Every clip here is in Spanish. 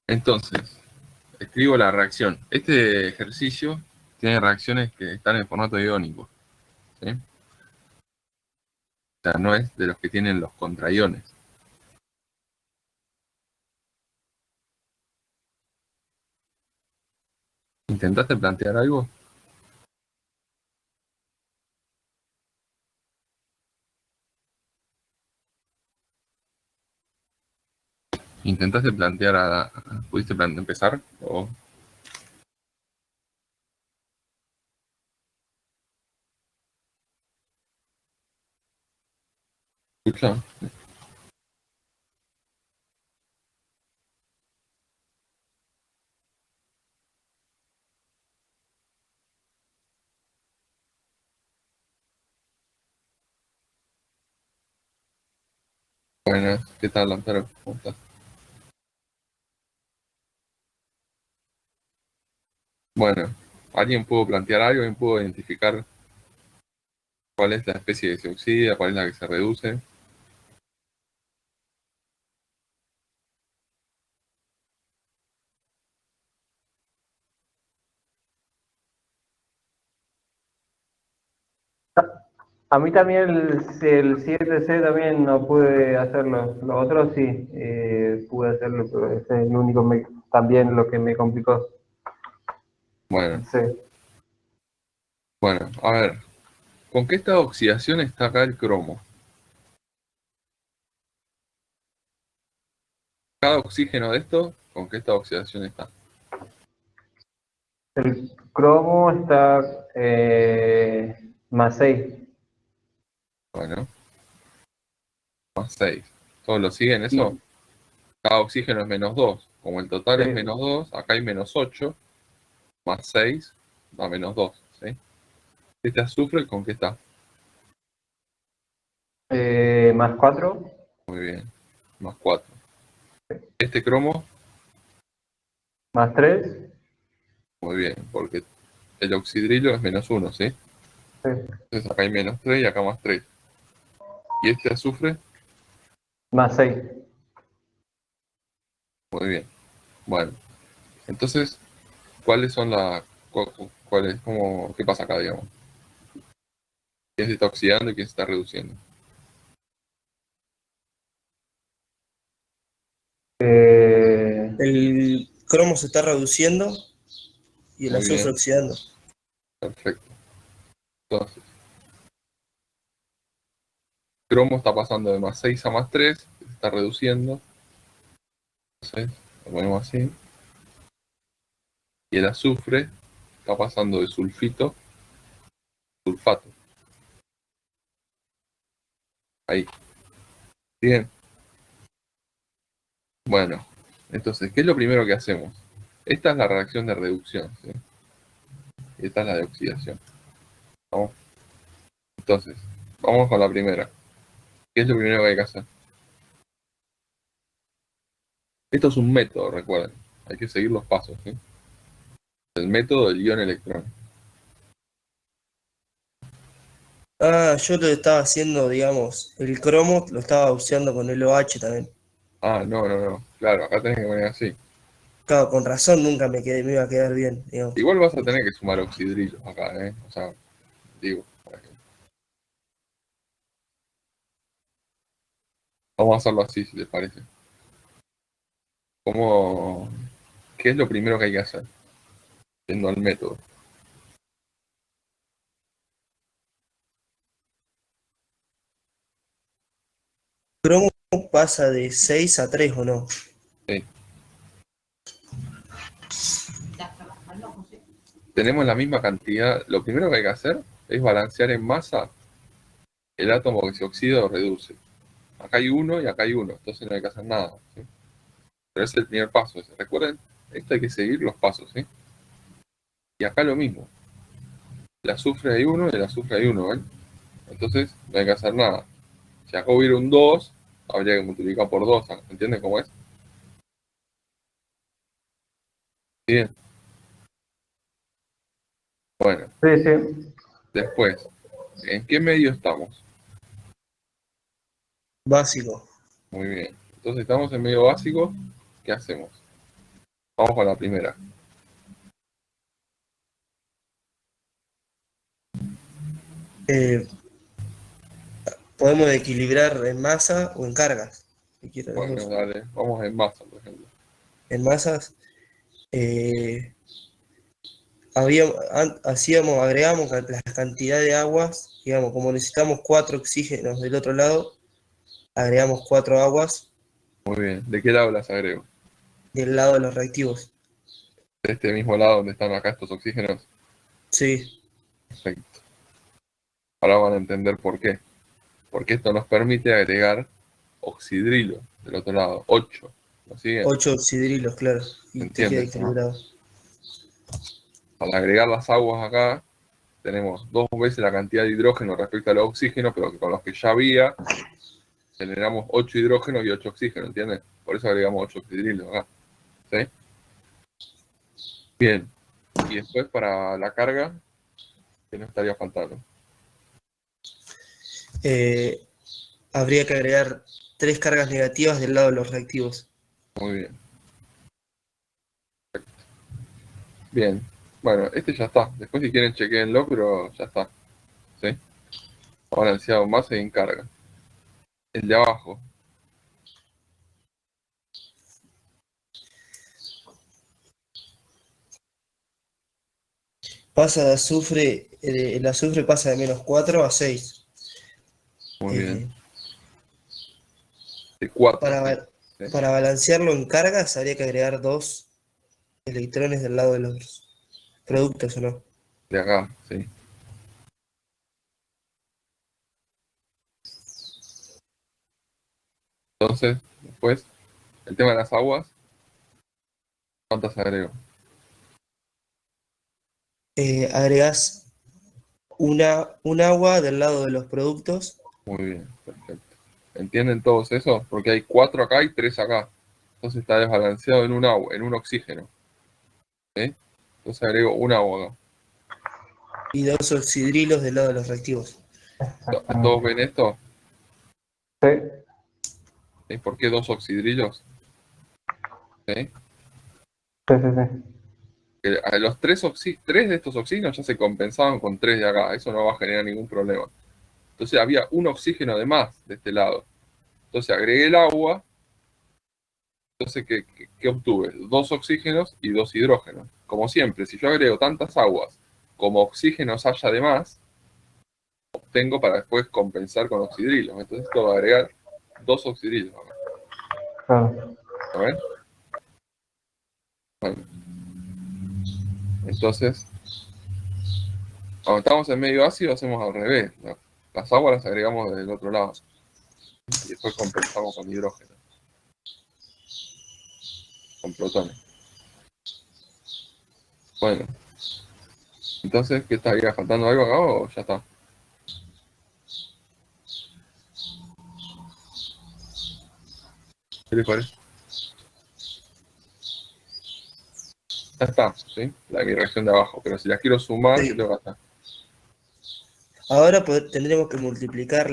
Entonces, escribo la reacción. Este ejercicio tiene reacciones que están en formato iónico, ¿sí? O sea, no es de los que tienen los contraiones. ¿Intentaste plantear algo? ¿Intentaste plantear ¿Pudiste empezar? ¿O? Escucha. Bueno, ¿qué tal, Lautaro? ¿Cómo estás? Bueno, ¿alguien pudo plantear algo? ¿Alguien pudo identificar cuál es la especie que se oxida, cuál es la que se reduce? A mí también el 7C también no pude hacerlo. Los otros sí, pude hacerlo, pero ese es el único también lo que me complicó. Bueno, Sí. bueno, a ver, ¿con qué estado de oxidación está acá el cromo? Cada oxígeno de esto, ¿con qué estado de oxidación está? El cromo está más 6. Bueno, más 6. ¿Todos lo siguen eso? Y, Cada oxígeno es -2. Como el total es sí, -2, acá hay -8, más 6 da -2, ¿sí? Este azufre, ¿con qué está? más 4. Muy bien, más 4. Este cromo, Más 3. muy bien, porque el oxidrillo es -1, ¿sí? Sí. Entonces acá hay -3 y acá más 3. Y este azufre, Más 6. muy bien. Bueno, entonces, ¿cuáles son cuáles, qué pasa acá, digamos? ¿Quién se está oxidando y quién se está reduciendo? El cromo se está reduciendo y el Muy azufre bien, oxidando. perfecto. Entonces, cromo está pasando de más 6 a más 3, se está reduciendo. Entonces, lo ponemos así. Y el azufre está pasando de sulfito a sulfato. Ahí. Bien. Bueno, entonces, ¿qué es lo primero que hacemos? Esta es la reacción de reducción, ¿sí? Y esta es la de oxidación. ¿Vamos? Entonces, vamos con la primera. ¿Qué es lo primero que hay que hacer? Esto es un método, recuerden. Hay que seguir los pasos, ¿sí? El método del ion-electrón. Ah, yo lo estaba haciendo, digamos, el cromo lo estaba usando con el OH también. Ah, no, no, no. Claro, acá tenés que poner así. Claro, con razón nunca me iba a quedar bien, digamos. Igual vas a tener que sumar oxidrillos acá, ¿eh? O sea, digo, por ejemplo. Vamos a hacerlo así, si les parece. ¿Cómo, ¿Qué es lo primero que hay que hacer? Yendo al método. Cromo pasa de 6 a 3 ¿o no? Sí. Tenemos la misma cantidad. Lo primero que hay que hacer es balancear en masa el átomo que se oxida o reduce. Acá hay uno y acá hay uno, entonces no hay que hacer nada, ¿sí? Pero ese es el primer paso. Recuerden, esto hay que seguir los pasos, ¿sí? Y acá lo mismo. El azufre hay uno y el azufre hay uno, ¿ven? Entonces no hay que hacer nada. Si acá hubiera un 2, habría que multiplicar por 2. ¿Entienden cómo es? Bien. Bueno, Sí, sí. después, ¿en qué medio estamos? Básico. Muy bien. Entonces estamos en medio básico. ¿Qué hacemos? Vamos con la primera. Eh, Podemos equilibrar en masa o en cargas. Si quiero los Bueno, dos. dale, vamos en masa, por ejemplo. En masas, eh, agregamos la cantidad de aguas, digamos, como necesitamos 4 oxígenos del otro lado, agregamos 4 aguas Muy bien. ¿De qué lado las agrego? del lado de los reactivos. De este mismo lado donde están acá estos oxígenos. Sí, Perfecto. Ahora van a entender por qué. Porque esto nos permite agregar oxidrilo del otro lado. 8. ¿Lo siguen? 8 oxidrilos, claro, y te queda ¿Entienden, no? equilibrado. Al agregar las aguas acá, tenemos 2 veces la cantidad de hidrógeno respecto al oxígeno, pero que con los que ya había, generamos 8 hidrógenos y 8 oxígenos, ¿entienden? Por eso agregamos 8 oxidrilos acá. ¿Sí? Bien. Y después para la carga, ¿qué nos estaría faltando? Habría que agregar 3 cargas negativas del lado de los reactivos. Muy bien. Bien. Bueno, este ya está. Después si quieren chequenlo, pero ya está. ¿Sí? Balanceado en masa y en carga. El de abajo. Pasa de azufre, el azufre pasa de -4 a 6. Muy Eh, bien. De 4. para, ¿Sí? ba- ¿Sí? para balancearlo en cargas habría que agregar 2 electrones del lado de los productos, ¿o no? De acá, sí. Entonces, después, el tema de las aguas. ¿Cuántas agrego? Agregás un agua del lado de los productos. Muy bien, perfecto. ¿Entienden todos eso? Porque hay 4 acá y 3 acá. Entonces está desbalanceado en un agua, en un oxígeno. ¿Sí? Entonces agrego un agua acá. Y 2 oxidrilos del lado de los reactivos. ¿Todos Exactamente. ven esto? Sí, ¿Sí? ¿Por qué 2 oxidrilos? ¿Sí? sí, sí, sí. A los 3 de estos oxígenos ya se compensaban con 3 de acá. Eso no va a generar ningún problema. Entonces había un oxígeno de más de este lado. Entonces agregué el agua. Entonces, ¿qué obtuve? 2 oxígenos y 2 hidrógenos. Como siempre, si yo agrego tantas aguas como oxígenos haya de más, obtengo para después compensar con oxidrilos. Entonces, esto va a agregar 2 oxidrilos acá. Claro. ¿Lo ven? Bueno, entonces, cuando estamos en medio ácido, hacemos al revés, ¿no? Las aguas las agregamos del otro lado y después compensamos con hidrógeno, con protones. Bueno, entonces, ¿qué estaría faltando algo acá o ya está? ¿Qué les parece? Ya está, ¿sí? Mi reacción de abajo, pero si las quiero sumar, ¿qué Sí. tengo que hacer? Ahora tendremos que multiplicar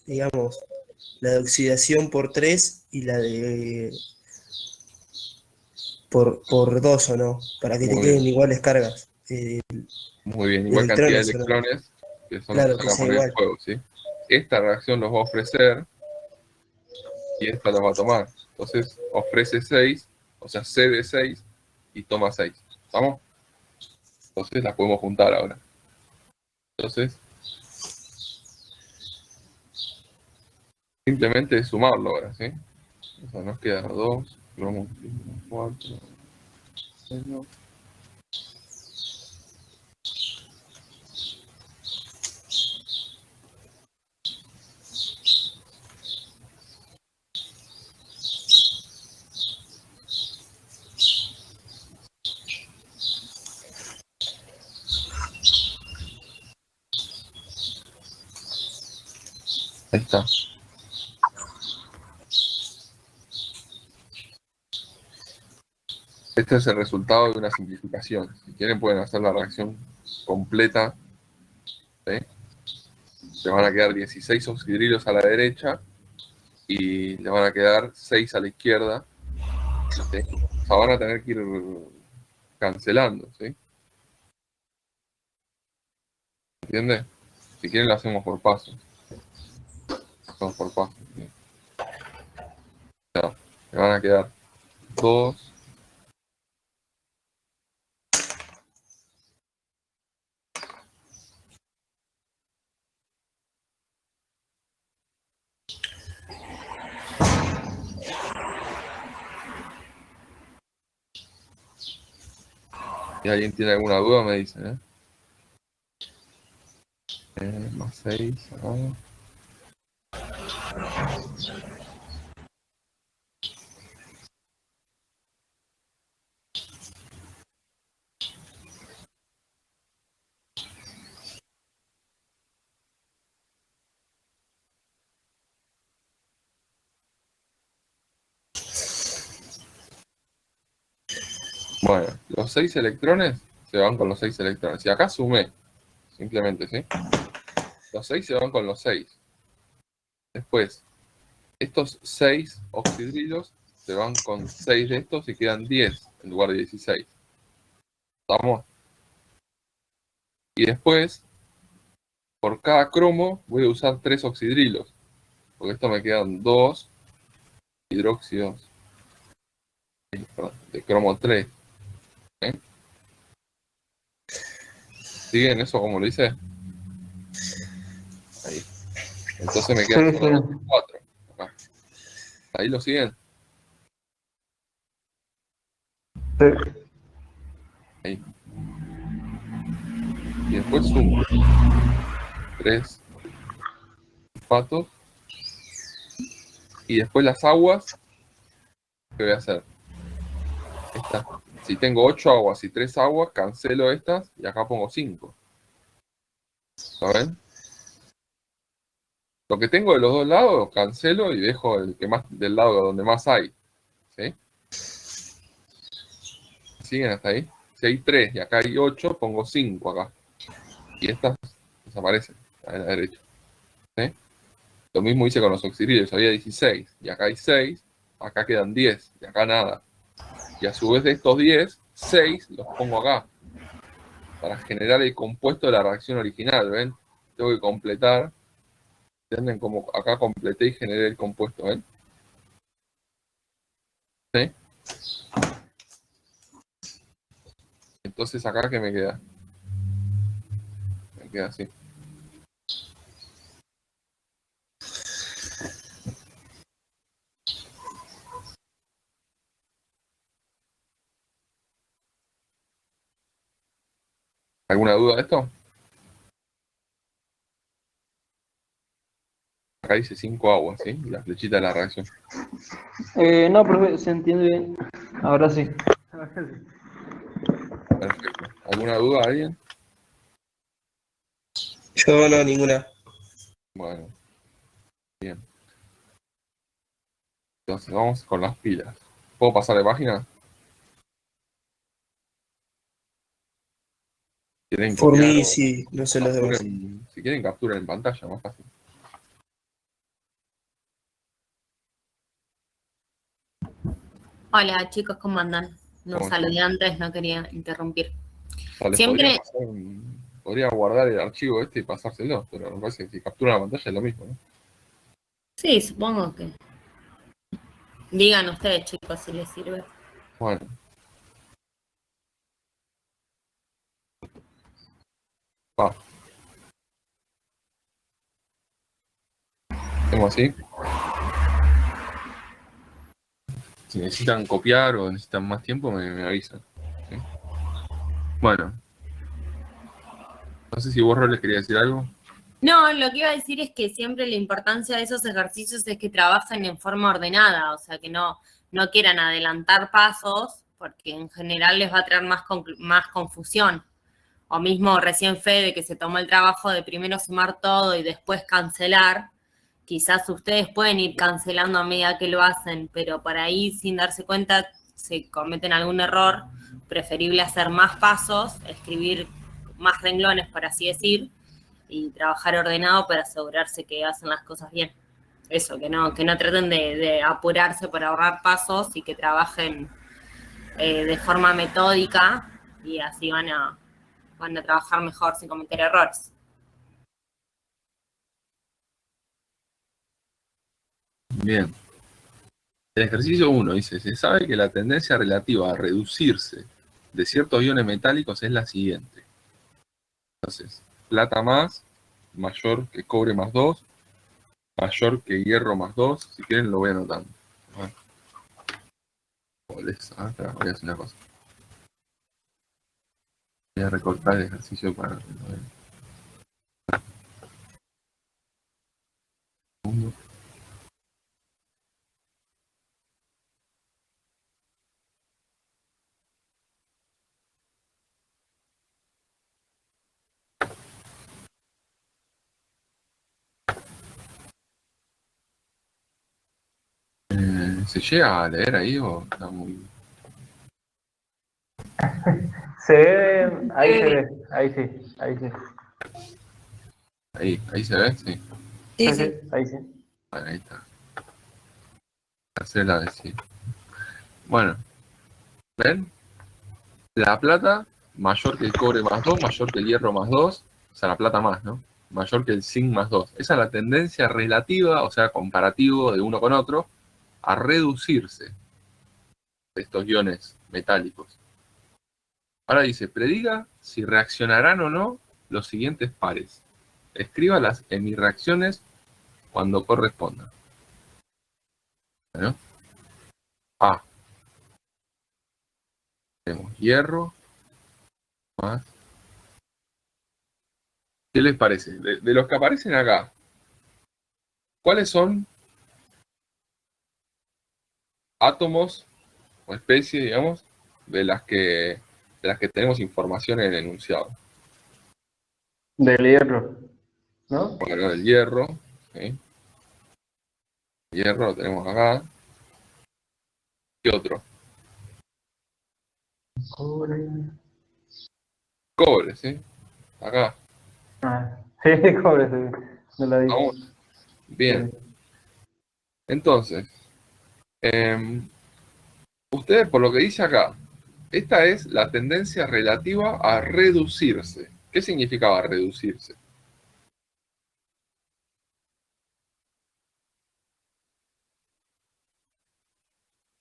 digamos, la de oxidación por 3 y la de por 2, ¿o no? Para que te Muy queden bien, iguales cargas muy bien. de Igual cantidad de electrones, ¿o no? electrones, que son los que Claro, que sacamos sea en el igual. juego, ¿sí? Esta reacción los va a ofrecer y esta los va a tomar. Entonces, ofrece 6, o sea, cede 6 y toma 6. ¿Estamos? Entonces las podemos juntar ahora. Entonces, simplemente es sumarlo ahora, ¿sí? O sea, nos queda 2, 4, 6. Ahí está. Este es el resultado de una simplificación. Si quieren pueden hacer la reacción completa, ¿sí? Le van a quedar 16 oxidrilos a la derecha y le van a quedar 6 a la izquierda. ¿sí? O sea, van a tener que ir cancelando, ¿sí? ¿Entiendes? Si quieren lo hacemos por pasos. Hacemos por pasos. ¿Sí? Ya, me van a quedar 2. Si alguien tiene alguna duda me dicen, ¿eh? Más 6 acá. Bueno, los 6 electrones se van con los 6 electrones. Y acá sumé, simplemente, ¿sí? Los 6 se van con los 6. Después, estos 6 oxidrilos se van con 6 de estos y quedan 10 en lugar de 16. ¿Estamos? Y después, por cada cromo, voy a usar 3 oxidrilos. Porque esto me quedan 2 hidróxidos de cromo 3. ¿Eh? ¿Siguen eso como lo hice? Ahí. Entonces me quedan Sí, solo sí. 4. Acá. Ahí lo siguen. Sí. Ahí. Y después sumo 3 patos. Y después las aguas, ¿qué voy a hacer? Esta. Si tengo 8 aguas y 3 aguas, cancelo estas y acá pongo 5. ¿Saben? Lo que tengo de los dos lados, cancelo y dejo el que más del lado donde más hay. ¿Sí? ¿Siguen hasta ahí? Si hay 3 y acá hay 8, pongo 5 acá. Y estas desaparecen a la derecha. ¿Sí? Lo mismo hice con los auxiliares, había 16 y acá hay 6, acá quedan 10 y acá nada. Y a su vez de estos 10, 6 los pongo acá para generar el compuesto de la reacción original, ¿ven? Tengo que completar, ¿entienden? Como acá completé y generé el compuesto, ¿ven? ¿Sí? Entonces acá, ¿qué me queda? Me queda así. ¿Alguna duda de esto? Acá dice 5 aguas, ¿sí? Y la flechita de la reacción. No, profe, se entiende bien. Ahora sí. Perfecto. ¿Alguna duda, alguien? Yo no, ninguna. Bueno, bien. Entonces vamos con las pilas. ¿Puedo pasar de página? ¿Quieren Por copiar mí o sí, no sé los demás. capturen? Si quieren, capturen en pantalla, más fácil. Hola chicos, ¿cómo andan? No ¿Cómo saludé antes, no quería interrumpir. O sea, les podría Siempre, pasar podría guardar el archivo este y pasárselo, pero me parece que si captura la pantalla es lo mismo, ¿no? sí, supongo que digan ustedes chicos si les sirve. Bueno. Va, hacemos así. Si necesitan copiar o necesitan más tiempo, me avisan. ¿Sí? Bueno. No sé si vos, Ro, les quería decir algo. No, lo que iba a decir es que siempre la importancia de esos ejercicios es que trabajen en forma ordenada, o sea, que no quieran adelantar pasos, porque en general les va a traer más confusión. O mismo recién Fede, que se tomó el trabajo de primero sumar todo y después cancelar. Quizás ustedes pueden ir cancelando a medida que lo hacen, pero por ahí, sin darse cuenta, se cometen algún error. Preferible hacer más pasos, escribir más renglones, por así decir, y trabajar ordenado para asegurarse que hacen las cosas bien. eso, que no traten de apurarse por ahorrar pasos y que trabajen de forma metódica y así van a trabajar mejor sin cometer errores. Bien. El ejercicio 1 dice, se sabe que la tendencia relativa a reducirse de ciertos iones metálicos es la siguiente. Entonces, plata más, mayor que cobre más 2, mayor que hierro más 2. Si quieren lo voy anotando. Bueno, voy a hacer una cosa. Voy a recortar el ejercicio para que lo vean. ¿Se llega a leer ahí o está muy...? Se ve, ahí se ve, ahí sí, ahí sí. Ahí se ve, sí. Sí, Sí, sí. sí, ahí sí. Bueno, ahí está. Hacerla decir. Bueno, ¿ven? La plata mayor que el cobre más 2, mayor que el hierro más 2, o sea, la plata más, ¿no? Mayor que el zinc más 2. Esa es la tendencia relativa, o sea, comparativo de uno con otro, a reducirse de estos iones metálicos. Ahora dice, prediga si reaccionarán o no los siguientes pares. Escriba las hemirreacciones cuando corresponda. ¿No? A. Tenemos hierro más. ¿Qué les parece? De los que aparecen acá, ¿cuáles son átomos o especies, digamos, de las que tenemos información en el enunciado? Del hierro, ¿no? Bueno, el hierro, ¿sí? El hierro lo tenemos acá. ¿Qué otro? Cobre. Cobre, ¿sí? Acá. Ah, sí, cobre, sí. Me lo dije. Vamos. Bien. Sí. Entonces, ustedes, por lo que dice acá, esta es la tendencia relativa a reducirse. ¿Qué significaba reducirse?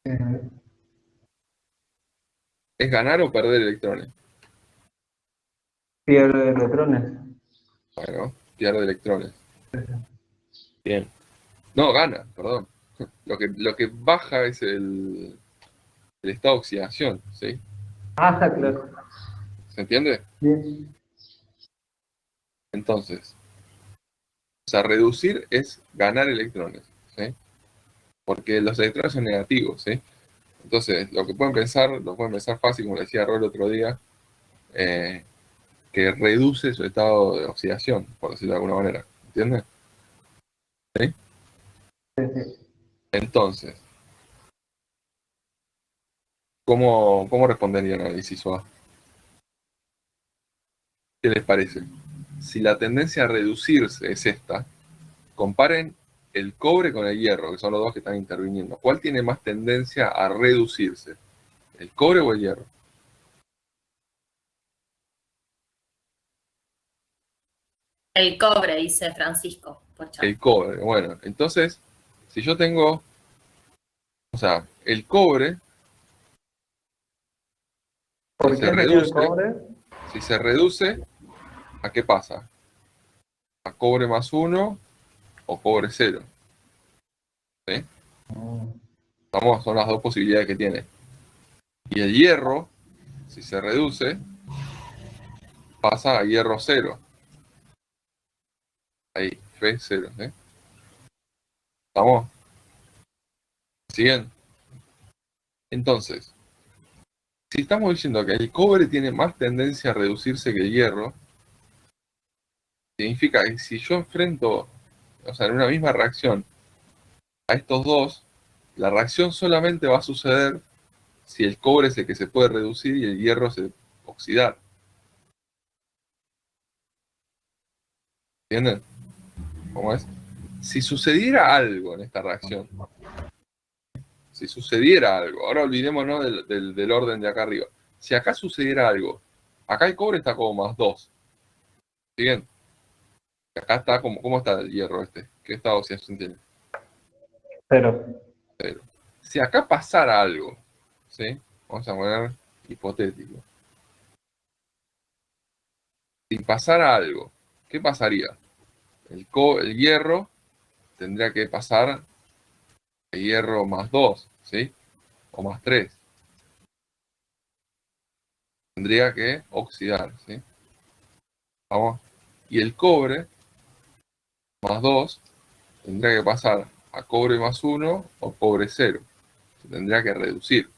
Eh, ¿Es ganar o perder electrones? pierde electrones. Bueno, pierde electrones. Bien. No, gana, perdón. Lo que baja es el estado de oxidación, ¿sí? Ah, claro. ¿Se entiende? Bien. Entonces, o sea, reducir es ganar electrones, ¿sí? Porque los electrones son negativos, ¿sí? Entonces, lo pueden pensar fácil, como decía Rol el otro día, eh, que reduce su estado de oxidación, por decirlo de alguna manera. ¿Entiendes? ¿Sí? Sí, sí. Entonces, ¿cómo responderían al inciso A? ¿Qué les parece? Si la tendencia a reducirse es esta, comparen el cobre con el hierro, que son los dos que están interviniendo. ¿Cuál tiene más tendencia a reducirse? ¿El cobre o el hierro? El cobre, dice Francisco. Por chat. El cobre. Bueno, entonces, si yo tengo, o sea, el cobre, si ¿Por se qué sería el reduce, cobre? ¿a qué pasa? ¿A cobre más 1 o cobre 0? ¿Sí? Son las dos posibilidades que tiene. Y el hierro, si se reduce, pasa a hierro 0. Ahí, Fe 0. ¿Sí? ¿Estamos? ¿Siguen? Entonces, si estamos diciendo que el cobre tiene más tendencia a reducirse que el hierro, significa que si yo enfrento, o sea, en una misma reacción, a estos dos, la reacción solamente va a suceder si el cobre es el que se puede reducir y el hierro se oxidar. ¿Entienden? ¿Cómo es? Si sucediera algo en esta reacción, si sucediera algo, ahora olvidémonos del orden de acá arriba. Si acá sucediera algo, acá el cobre está como +2. ¿Sí bien? Acá está como, ¿cómo está el hierro este? ¿Qué estado de oxidación tiene? 0. Si acá pasara algo, ¿sí? Vamos a poner hipotético. Si pasara algo, ¿qué pasaría? El hierro tendría que pasar a hierro +2, ¿sí? O +3. Tendría que oxidar, ¿sí? Vamos. Y el cobre +2 tendría que pasar a cobre +1 o cobre 0. Se tendría que reducir,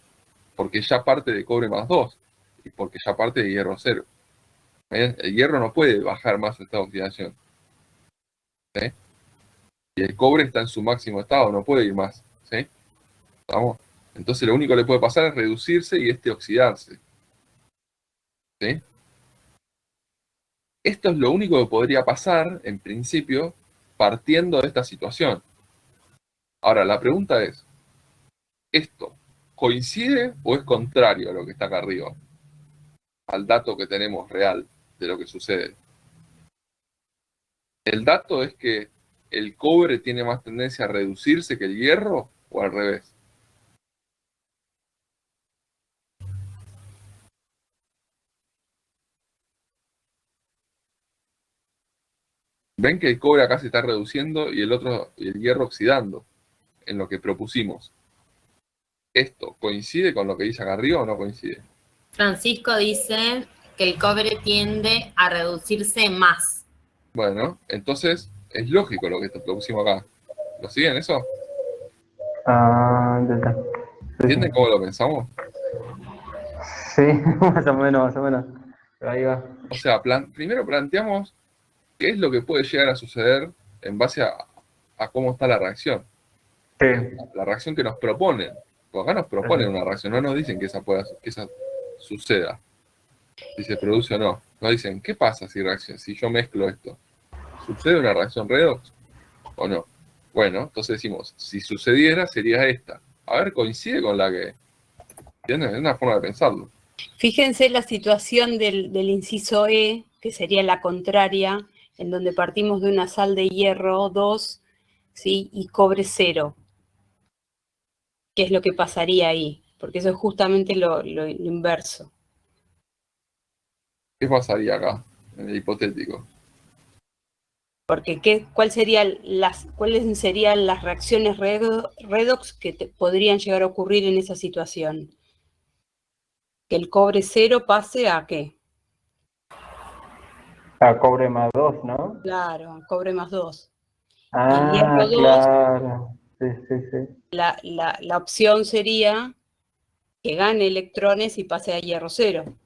porque ya parte de cobre +2 y porque ya parte de hierro 0. ¿Ven? El hierro no puede bajar más su estado de oxidación. ¿Sí? Y el cobre está en su máximo estado, no puede ir más. ¿Sí? ¿Vamos? Entonces lo único que le puede pasar es reducirse y oxidarse. ¿Sí? Esto es lo único que podría pasar, en principio, partiendo de esta situación. Ahora, la pregunta es, ¿esto coincide o es contrario a lo que está acá arriba? Al dato que tenemos real de lo que sucede. ¿El dato es que el cobre tiene más tendencia a reducirse que el hierro o al revés? Ven que el cobre acá se está reduciendo y el hierro oxidando, en lo que propusimos. ¿Esto coincide con lo que dice acá arriba o no coincide? Francisco dice que el cobre tiende a reducirse más. Bueno, entonces es lógico lo que propusimos acá. ¿Lo siguen eso? Ah, ya está. ¿Entienden cómo lo pensamos? Sí, más o menos, más o menos. Pero ahí va. O sea, primero planteamos qué es lo que puede llegar a suceder en base a cómo está la reacción. Sí. La reacción que nos proponen. Porque acá nos proponen una reacción, no nos dicen que esa suceda, si se produce o no. Nos dicen, ¿qué pasa si yo mezclo esto? ¿Sucede una reacción redox o no? Bueno, entonces decimos, si sucediera sería esta. A ver, coincide con la que... ¿Entienden? Es una forma de pensarlo. Fíjense la situación del inciso E, que sería la contraria, en donde partimos de una sal de hierro 2, ¿sí? Y cobre 0. ¿Qué es lo que pasaría ahí? Porque eso es justamente lo inverso. ¿Qué pasaría acá, en el hipotético? Porque ¿cuáles serían las reacciones redox que podrían llegar a ocurrir en esa situación? Que el cobre 0 pase a ¿qué? A cobre +2, ¿no? Claro, cobre +2. Ah, Y hierro 2, claro. Sí, sí, sí. la opción sería que gane electrones y pase a hierro 0.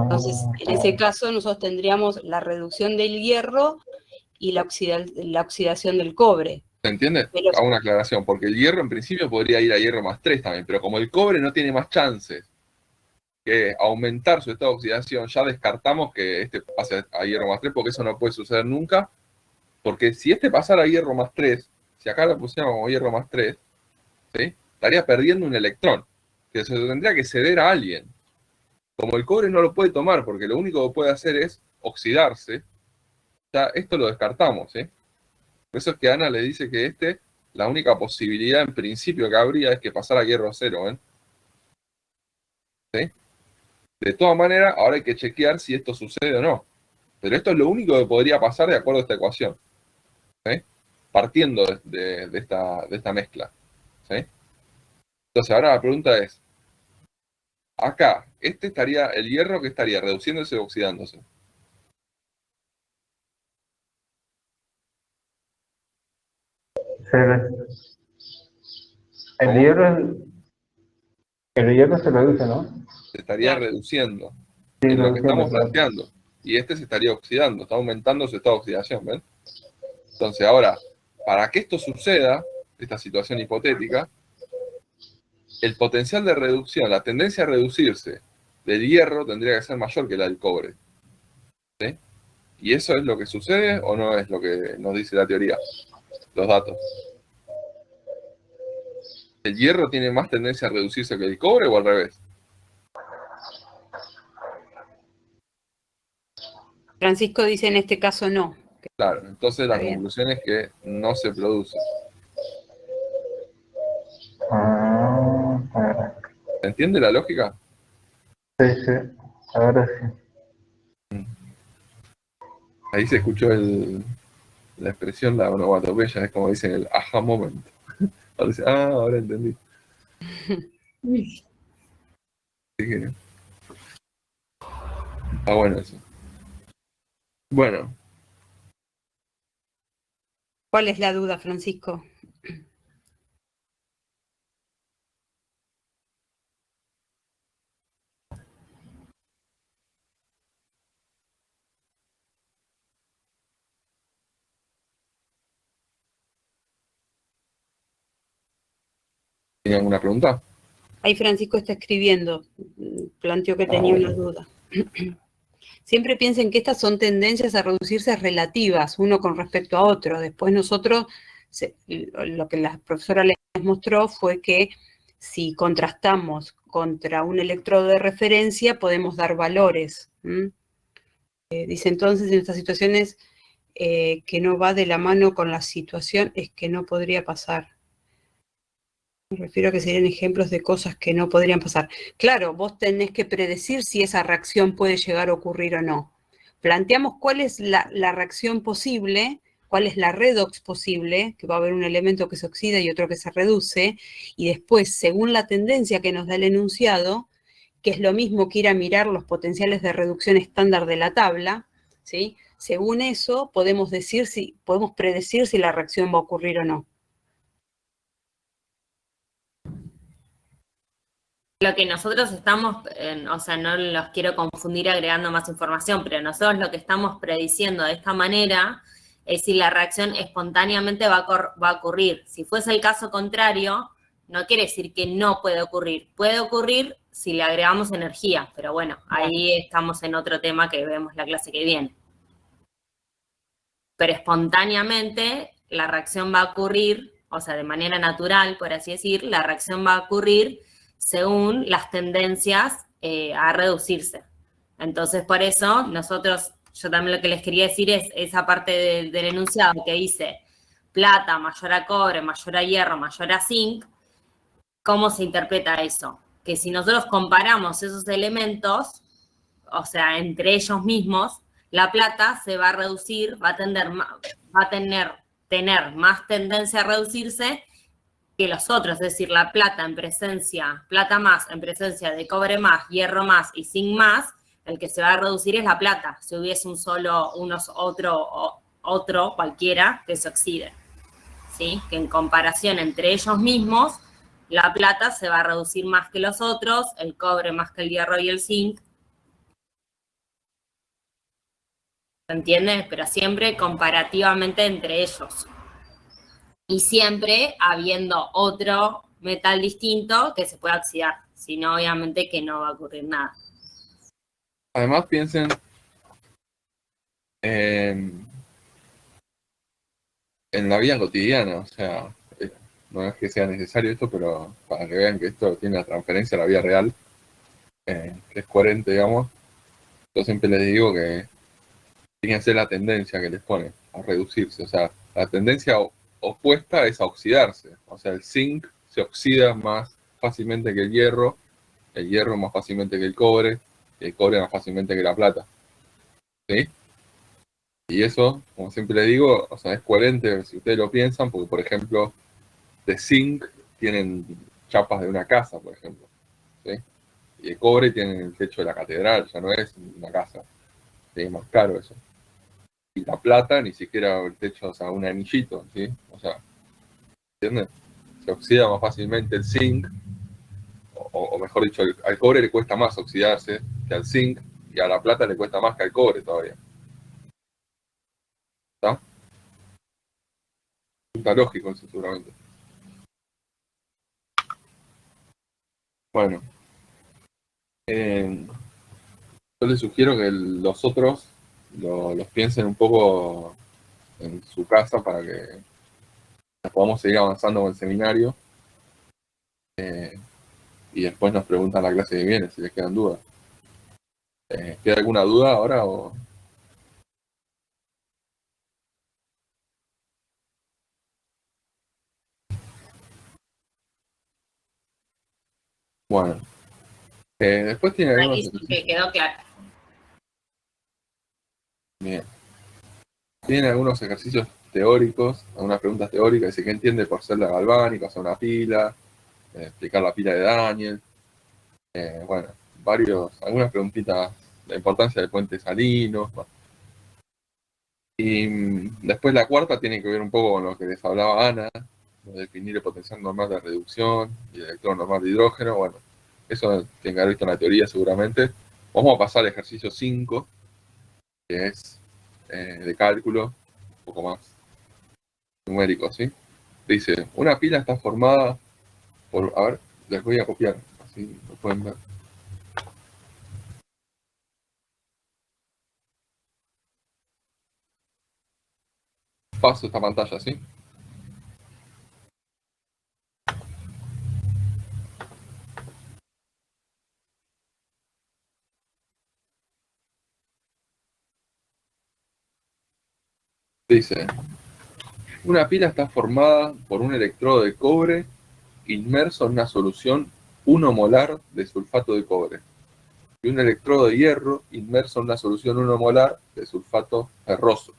Entonces, en ese caso, nosotros tendríamos la reducción del hierro y la oxidación del cobre. ¿Se entiende? Pero, Hago una aclaración, porque el hierro en principio podría ir a hierro +3 también, pero como el cobre no tiene más chances que aumentar su estado de oxidación, ya descartamos que este pase a hierro +3, porque eso no puede suceder nunca, porque si este pasara a hierro +3, si acá lo pusiéramos como hierro +3, ¿sí? Estaría perdiendo un electrón, que se lo tendría que ceder a alguien. Como el cobre no lo puede tomar, porque lo único que puede hacer es oxidarse, ya esto lo descartamos, ¿sí? Por eso es que Ana le dice que la única posibilidad en principio que habría es que pasara a hierro 0, ¿ven? ¿Sí? De todas maneras, ahora hay que chequear si esto sucede o no. Pero esto es lo único que podría pasar de acuerdo a esta ecuación. ¿Sí? Partiendo de esta mezcla. ¿Sí? Entonces, ahora la pregunta es, acá, el hierro que estaría reduciéndose o oxidándose. El hierro, el hierro se reduce, ¿no? Se estaría Claro. reduciendo Sí, en lo que reduciendo, estamos claro. planteando. Y se estaría oxidando, está aumentando su estado de oxidación, ¿ven? Entonces, ahora, para que esto suceda, esta situación hipotética, el potencial de reducción, la tendencia a reducirse del hierro tendría que ser mayor que la del cobre. ¿Sí? ¿Y eso es lo que sucede o no es lo que nos dice la teoría, los datos? ¿El hierro tiene más tendencia a reducirse que el cobre o al revés? Francisco dice en este caso no. Claro, entonces la Está bien. conclusión es que no se produce. Ahora, ¿Se entiende la lógica? sí, sí, ahora sí. Ahí se escuchó la expresión, la onomatopeya, es como dicen el aha moment. Ahora dice, ahora entendí. Así que está bueno eso. Bueno, ¿Cuál es la duda, Francisco? ¿tiene alguna pregunta? Ahí Francisco está escribiendo, planteó que tenía una duda. Siempre piensen que estas son tendencias a reducirse relativas, uno con respecto a otro. Después nosotros, lo que la profesora les mostró fue que si contrastamos contra un electrodo de referencia, podemos dar valores. Dice entonces, en estas situaciones que no va de la mano con la situación, es que no podría pasar. Me refiero a que serían ejemplos de cosas que no podrían pasar. Claro, vos tenés que predecir si esa reacción puede llegar a ocurrir o no. Planteamos cuál es la reacción posible, cuál es la redox posible, que va a haber un elemento que se oxida y otro que se reduce, y después, según la tendencia que nos da el enunciado, que es lo mismo que ir a mirar los potenciales de reducción estándar de la tabla, ¿sí? Según eso, podemos predecir si la reacción va a ocurrir o no. Lo que nosotros estamos, o sea, no los quiero confundir agregando más información, pero nosotros lo que estamos prediciendo de esta manera es si la reacción espontáneamente va a ocurrir. Si fuese el caso contrario, no quiere decir que no puede ocurrir. Puede ocurrir si le agregamos energía, pero bueno, ahí estamos en otro tema que vemos la clase que viene. Pero espontáneamente la reacción va a ocurrir, o sea, de manera natural, por así decir, la reacción va a ocurrir según las tendencias a reducirse. Entonces, por eso, yo también lo que les quería decir es esa parte del enunciado que dice plata mayor a cobre, mayor a hierro, mayor a zinc, ¿cómo se interpreta eso? Que si nosotros comparamos esos elementos, o sea, entre ellos mismos, la plata se va a reducir, va a tener más tendencia a reducirse que los otros, es decir, la plata más en presencia de cobre más, hierro más y zinc más, el que se va a reducir es la plata, si hubiese otro cualquiera que se oxide, ¿sí? Que en comparación entre ellos mismos, la plata se va a reducir más que los otros, el cobre más que el hierro y el zinc, ¿se entiende? Pero siempre comparativamente entre ellos. Y siempre habiendo otro metal distinto que se pueda oxidar, si no, obviamente que no va a ocurrir nada. Además piensen en la vida cotidiana, o sea, no es que sea necesario esto, pero para que vean que esto tiene una transferencia a la vida real, que es coherente, digamos, yo siempre les digo que fíjense la tendencia que les pone a reducirse, o sea, la tendencia opuesta es a oxidarse, o sea, el zinc se oxida más fácilmente que el hierro más fácilmente que el cobre más fácilmente que la plata, ¿sí? Y eso, como siempre les digo, o sea, es coherente si ustedes lo piensan, porque por ejemplo, de zinc tienen chapas de una casa, por ejemplo, ¿sí? Y de cobre tienen el techo de la catedral, ya no es una casa, ¿sí? Es más caro eso. Y la plata ni siquiera el techo, o sea, un anillito, ¿sí? O sea, ¿entienden? Se oxida más fácilmente el zinc, o mejor dicho, al cobre le cuesta más oxidarse que al zinc, y a la plata le cuesta más que al cobre todavía. ¿Está? Está lógico eso seguramente. Bueno, yo les sugiero que los otros los piensen un poco en su casa para que podamos seguir avanzando con el seminario. Y después nos preguntan la clase que viene si les quedan dudas. ¿Queda alguna duda ahora o...? Bueno, después tiene algunos Ahí sí que quedó claro. Bien. Tiene algunos ejercicios teóricos, algunas preguntas teóricas, dice qué entiende por celda galvánica, o sea, una pila, explicar la pila de Daniel, bueno, algunas preguntitas, la importancia del puente salino, bueno. Y después la cuarta tiene que ver un poco con lo que les hablaba Ana, definir el potencial normal de reducción y el electrón normal de hidrógeno, bueno, eso tienen que haber visto en la teoría seguramente. Vamos a pasar al ejercicio 5, que es de cálculo, un poco más numérico, ¿sí? Dice, una pila está formada por, a ver, les voy a copiar, así lo pueden ver. Paso esta pantalla, ¿sí? Dice, una pila está formada por un electrodo de cobre inmerso en una solución 1 molar de sulfato de cobre y un electrodo de hierro inmerso en una solución 1 molar de sulfato ferroso,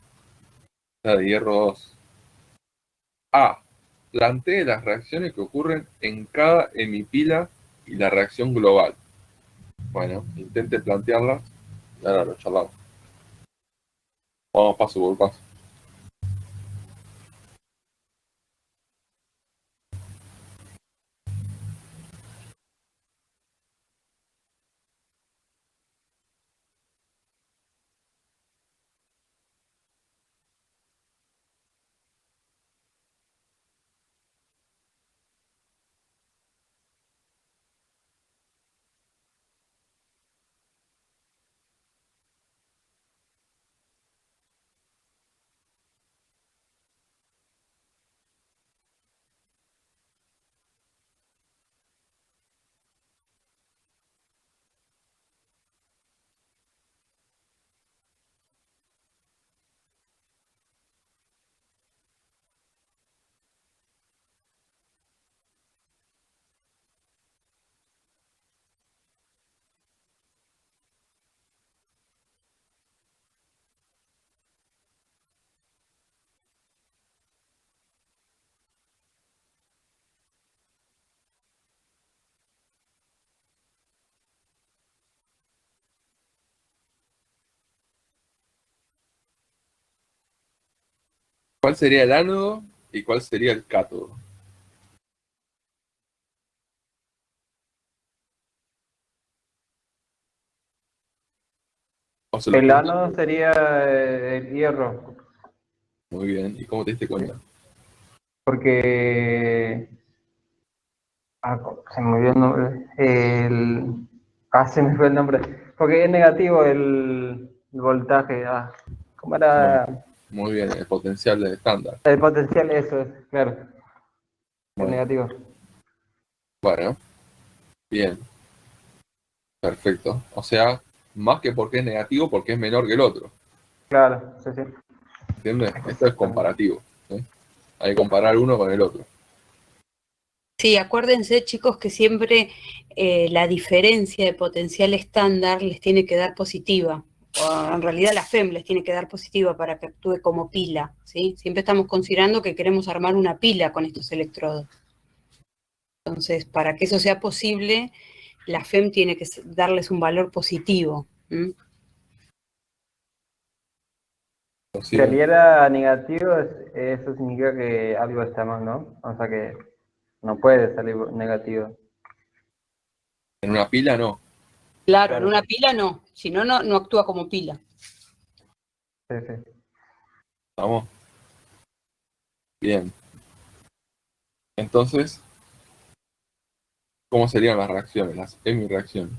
la de hierro 2. A. Plantee las reacciones que ocurren en cada hemipila y la reacción global. Bueno, intente plantearlas y ahora lo charlamos. Vamos paso por paso. ¿Cuál sería el ánodo y cuál sería el cátodo? ¿O se lo El pregunto? ánodo sería el hierro, Muy bien. ¿Y cómo te diste cuenta? porque se me olvidó el nombre. Se me fue el nombre. Porque es negativo el voltaje. ¿Cómo Bueno, era? muy bien, el potencial del estándar. El potencial, eso es, claro. Es Bueno, negativo. bueno, bien, perfecto. O sea, más que porque es negativo, porque es menor que el otro. Claro, sí, sí. ¿Entiendes? Esto es comparativo, ¿sí? Hay que comparar uno con el otro. Sí, acuérdense, chicos, que siempre la diferencia de potencial estándar les tiene que dar positiva. O en realidad la FEM les tiene que dar positiva para que actúe como pila, ¿sí? Siempre estamos considerando que queremos armar una pila con estos electrodos. Entonces, para que eso sea posible, la FEM tiene que darles un valor positivo. ¿Mm? Si saliera negativo, eso significa que algo está mal, ¿no? O sea que no puede salir negativo. En una pila no. Claro, en Claro. una pila no, si no, no actúa como pila. Sí, sí. ¿Estamos? Bien. Entonces, ¿cómo serían las reacciones, las hemireacciones?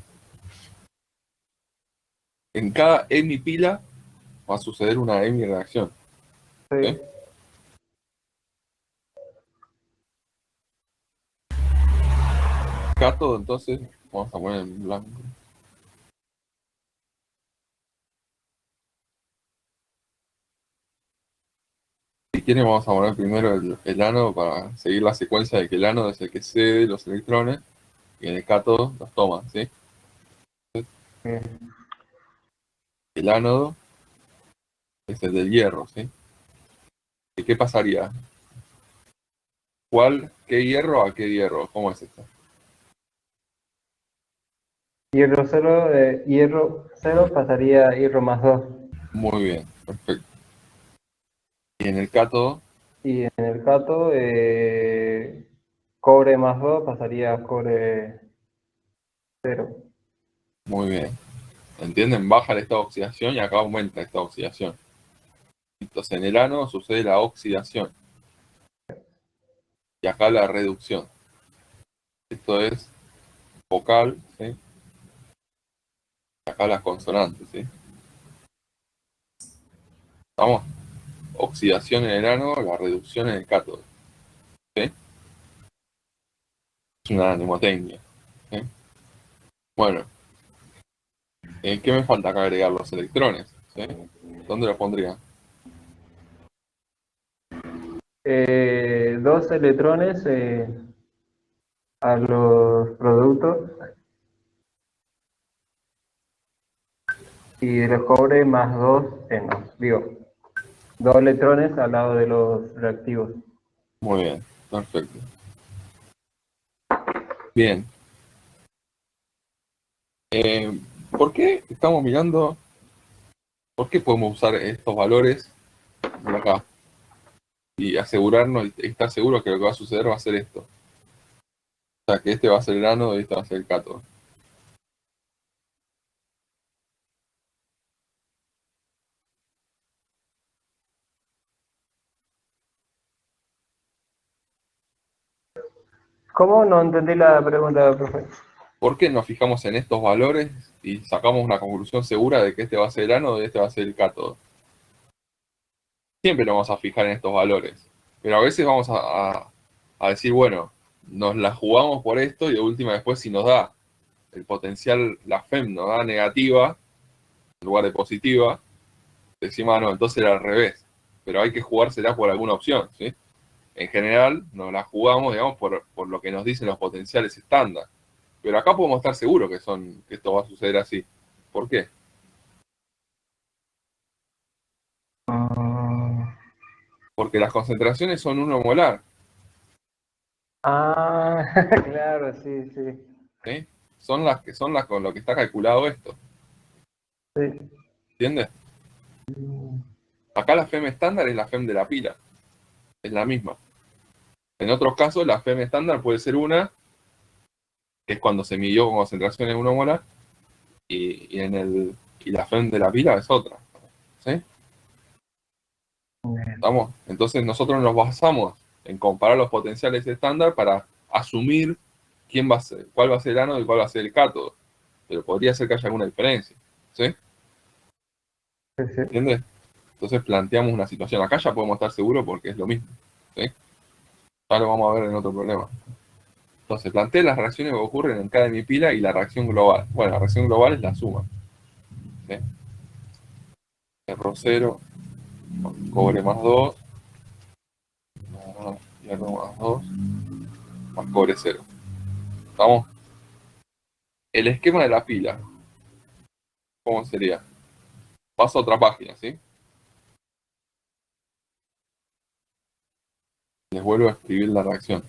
En cada hemipila va a suceder una hemireacción. Sí. ¿Sí? Cátodo, entonces, vamos a poner en blanco. Si quieren, vamos a poner primero el ánodo para seguir la secuencia de que el ánodo es el que cede los electrones y en el cátodo los toma, ¿sí? Bien. El ánodo es el del hierro, ¿sí? ¿Y qué pasaría? ¿Qué hierro a qué hierro? ¿Cómo es esto? Hierro cero pasaría a hierro más 2. Muy bien, perfecto. Y en el cátodo, Y en el cátodo, cobre más 2 pasaría a cobre cero. muy bien. ¿Entienden? Baja el estado de oxidación y acá aumenta el estado de oxidación. Entonces en el ánodo sucede la oxidación y acá la reducción. Esto es vocal, ¿sí? Y acá las consonantes, ¿sí? ¿Estamos? Oxidación en el ánodo, la reducción en el cátodo, ¿sí? Es una mnemotecnia, ¿sí? Bueno, ¿qué me falta acá agregar? Los electrones, ¿sí? ¿Dónde los pondría? 2 electrones a los productos y los cobre más 2 no, digo, 2 electrones al lado de los reactivos. Muy bien, perfecto. Bien. ¿Por qué estamos mirando? ¿Por qué podemos usar estos valores de acá? Y asegurarnos y estar seguros que lo que va a suceder va a ser esto. O sea, que este va a ser el ánodo y este va a ser el cátodo. ¿Cómo? No entendí la pregunta, profe. ¿Por qué nos fijamos en estos valores y sacamos una conclusión segura de que este va a ser el ánodo y este va a ser el cátodo? Siempre lo vamos a fijar en estos valores. Pero a veces vamos a decir, bueno, nos la jugamos por esto y de última después si nos da el potencial, la FEM nos da negativa en lugar de positiva, decimos, no, entonces era al revés. Pero hay que jugársela por alguna opción, ¿sí? En general nos la jugamos, digamos, por lo que nos dicen los potenciales estándar. Pero acá podemos estar seguros que esto va a suceder así. ¿Por qué? Mm, Porque las concentraciones son 1 molar, Ah, claro, sí, sí. ¿sí? Son las con lo que está calculado esto. Sí. ¿Entiendes? Acá la FEM estándar es la FEM de la pila. Es la misma. En otros casos, la FEM estándar puede ser una, que es cuando se midió con concentraciones 1 molar, y la FEM de la pila es otra. ¿Sí? ¿Estamos? Entonces nosotros nos basamos en comparar los potenciales estándar para asumir cuál va a ser el ánodo y cuál va a ser el cátodo. Pero podría ser que haya alguna diferencia. ¿Sí? Sí, sí. ¿Entiendes? Entonces planteamos una situación. Acá ya podemos estar seguros porque es lo mismo. ¿Sí? Ya lo vamos a ver en otro problema. Entonces, planteé las reacciones que ocurren en cada hemipila y la reacción global. Bueno, la reacción global es la suma. ¿Sí? Hierro 0, cobre más 2, hierro más 2, más cobre 0. ¿Estamos? El esquema de la pila, ¿cómo sería? Paso a otra página, ¿sí? Les vuelvo a escribir la reacción.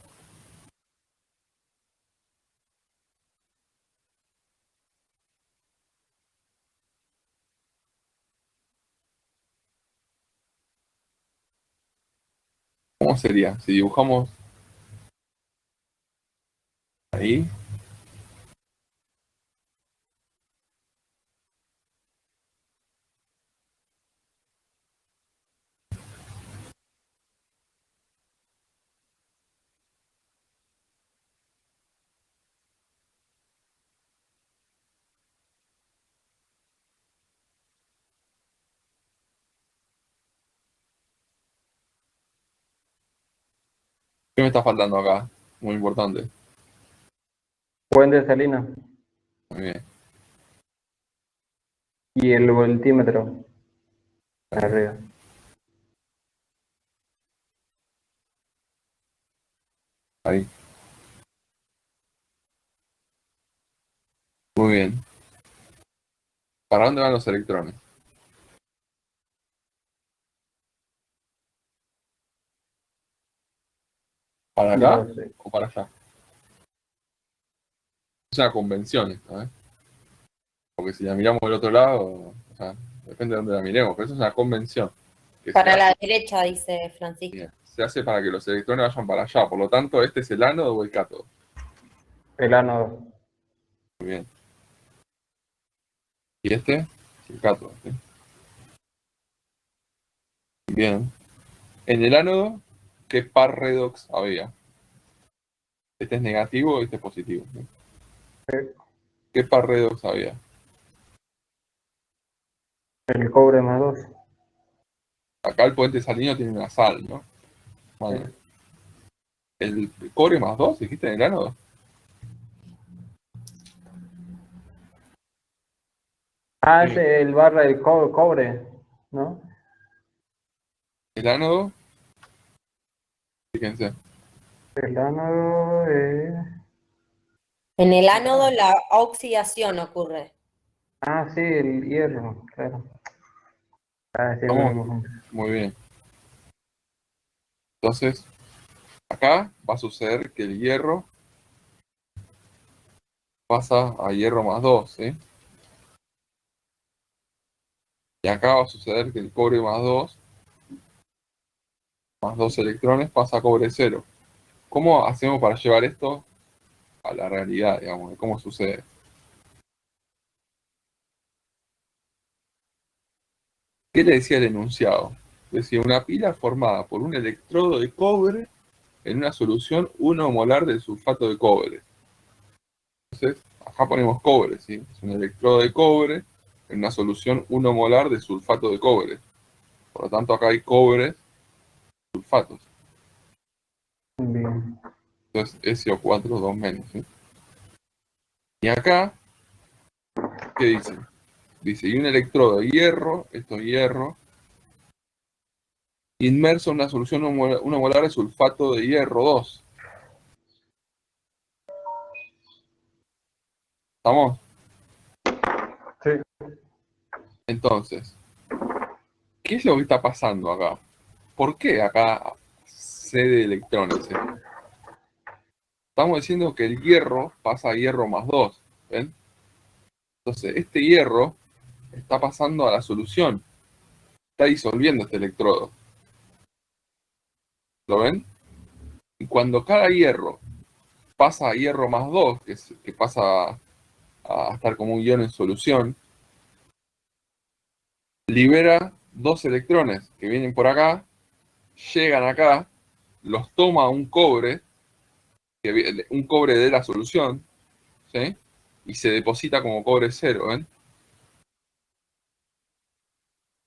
¿Cómo sería? Si dibujamos ahí, ¿Qué me está faltando acá? Muy importante. Fuente salina. Muy bien. Y el voltímetro. Arriba. Ahí. Muy bien. ¿Para dónde van los electrones? ¿Para acá No sé. o para allá? Es una convención, ¿no? Porque si la miramos del otro lado, o sea, depende de dónde la miremos, pero eso es una convención. Que Para la derecha, dice Francisco. se hace para que los electrones vayan para allá. Por lo tanto, este es el ánodo o el cátodo. El ánodo. Muy bien. ¿Y este? El cátodo. ¿Sí? Bien. En el ánodo, ¿qué par redox había? Este es negativo y este es positivo. ¿Sí? ¿Qué par redox había? El cobre más 2. Acá el puente salino tiene una sal, ¿no? Bueno, el cobre más 2, dijiste en el ánodo. Ah, es el barra del cobre, ¿no? El ánodo, fíjense. El ánodo En el ánodo la oxidación ocurre. Ah, sí, el hierro, claro. Ah, sí, me ¿Estamos? confundí. Muy bien. Entonces, acá va a suceder que el hierro pasa a hierro más 2, ¿sí? Y acá va a suceder que el cobre más 2 electrones, pasa a cobre 0. ¿Cómo hacemos para llevar esto a la realidad, digamos, de cómo sucede? ¿Qué le decía el enunciado? Decía una pila formada por un electrodo de cobre en una solución 1 molar del sulfato de cobre. Entonces, acá ponemos cobre, ¿sí? Es un electrodo de cobre en una solución 1 molar de sulfato de cobre. Por lo tanto, acá hay cobre, sulfatos. Bien. Entonces, SO4, 2 menos, ¿sí? Y acá, ¿qué dice? Dice, y un electrodo de hierro, esto es hierro, inmerso en una solución 1 molar de sulfato de hierro 2. ¿Estamos? Sí. ¿Qué es lo que está pasando acá? ¿Por qué acá cede electrones? Estamos diciendo que el hierro pasa a hierro más 2. ¿Ven? Entonces, este hierro está pasando a la solución. Está disolviendo este electrodo. ¿Lo ven? Y cuando cada hierro pasa a hierro más 2, que pasa a estar como un ion en solución, libera 2 electrones que vienen por acá, llegan acá, los toma un cobre de la solución, ¿sí? Y se deposita como cobre 0, ¿ven?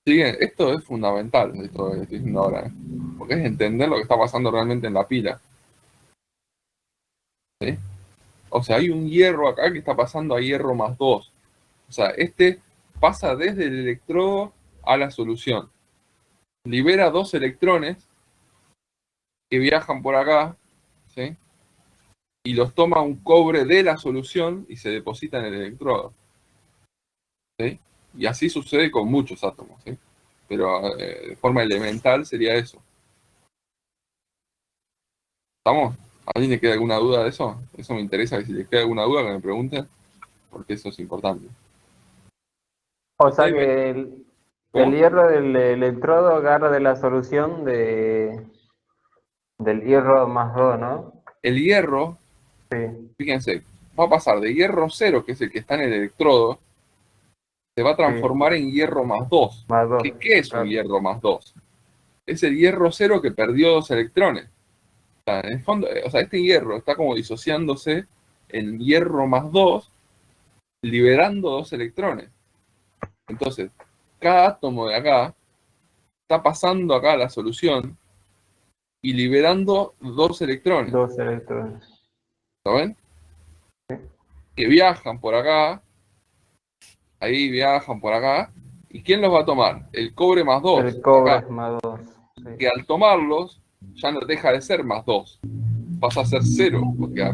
¿Siguen? Esto es fundamental, esto que estoy diciendo ahora, ¿eh? Porque es entender lo que está pasando realmente en la pila, ¿sí? O sea, hay un hierro acá que está pasando a hierro más 2. O sea, este pasa desde el electrodo a la solución. Libera 2 electrones que viajan por acá, ¿sí? Y los toma un cobre de la solución y se deposita en el electrodo, ¿sí? Y así sucede con muchos átomos, ¿sí? Pero de forma elemental sería eso. ¿Estamos? ¿A alguien le queda alguna duda de eso? Eso me interesa, que si les queda alguna duda que me pregunten, porque eso es importante. O sea Ahí ven. que el ¿Cómo? hierro del electrodo agarra de la solución del hierro más 2, ¿no? El hierro, Sí, fíjense, va a pasar de hierro 0, que es el que está en el electrodo, se va a sí, transformar en hierro más 2. más 2. ¿Qué es un Claro. hierro más 2? Es el hierro 0 que perdió 2 electrones. O sea, en el fondo, o sea, este hierro está como disociándose en hierro más 2, liberando 2 electrones. Entonces, cada átomo de acá está pasando acá a la solución y liberando 2 electrones. 2 electrones. ¿Lo ven? Que viajan por acá, ahí viajan por acá, ¿y quién los va a tomar? El cobre más 2. El cobre Acá, es más 2. que al tomarlos ya no deja de ser más 2, pasa a ser 0, porque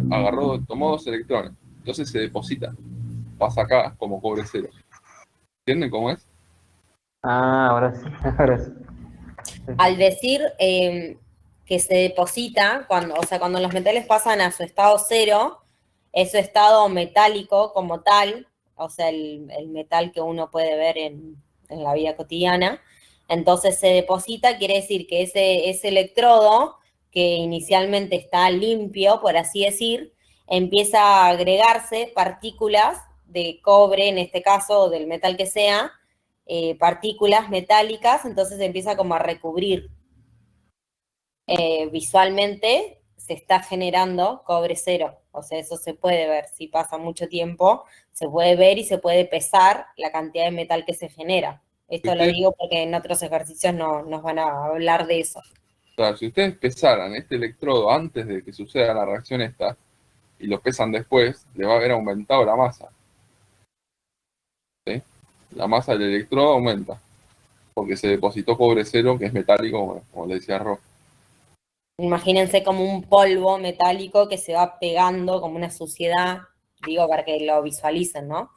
tomó 2 electrones, entonces se deposita, pasa acá como cobre 0. ¿Entienden cómo es? Ah, ahora sí, ahora sí. Al decir que se deposita, cuando los metales pasan a su estado 0, es su estado metálico como tal, o sea, el metal que uno puede ver en la vida cotidiana. Entonces se deposita, quiere decir que ese electrodo, que inicialmente está limpio, por así decir, empieza a agregarse partículas de cobre, en este caso, o del metal que sea, partículas metálicas, entonces empieza como a recubrir. Visualmente se está generando cobre 0, o sea, eso se puede ver, si pasa mucho tiempo, se puede ver y se puede pesar la cantidad de metal que se genera. Esto lo digo porque en otros ejercicios no nos van a hablar de eso. Claro, si ustedes pesaran este electrodo antes de que suceda la reacción esta, y lo pesan después, le va a haber aumentado la masa. ¿Sí? La masa del electrodo aumenta, porque se depositó cobre 0, que es metálico, como le decía Ro. Imagínense como un polvo metálico que se va pegando como una suciedad, digo para que lo visualicen, ¿no?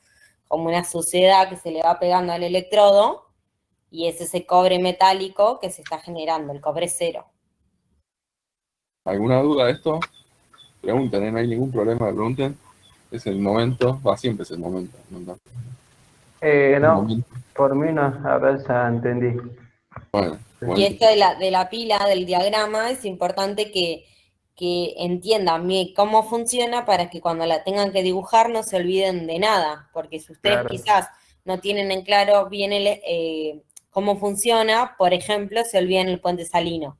Como una suciedad que se le va pegando al electrodo, y es ese cobre metálico que se está generando, el cobre 0. ¿Alguna duda de esto? Pregunten, ¿eh? No hay ningún problema, pregunten. Es el momento, siempre es el momento. No, Momento. por mí no, ahora ya entendí. Bueno, Y esto de la pila, del diagrama, es importante que entiendan bien cómo funciona para que cuando la tengan que dibujar no se olviden de nada, porque si ustedes quizás no tienen en claro bien cómo funciona, por ejemplo, se olvidan el puente salino.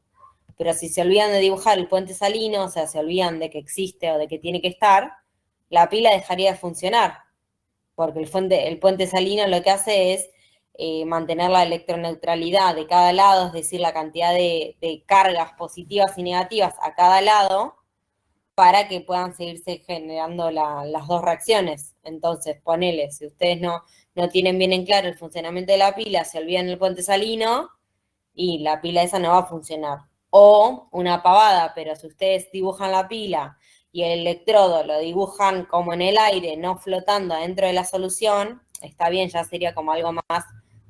Pero si se olvidan de dibujar el puente salino, o sea, se olvidan de que existe o de que tiene que estar, la pila dejaría de funcionar, porque el puente salino lo que hace es mantener la electroneutralidad de cada lado, es decir, la cantidad de cargas positivas y negativas a cada lado, para que puedan seguirse generando las dos reacciones. Entonces, ponele, si ustedes no tienen bien en claro el funcionamiento de la pila, se olvidan el puente salino, y la pila esa no va a funcionar. O una pavada, pero si ustedes dibujan la pila y el electrodo lo dibujan como en el aire, no flotando dentro de la solución, está bien, ya sería como algo más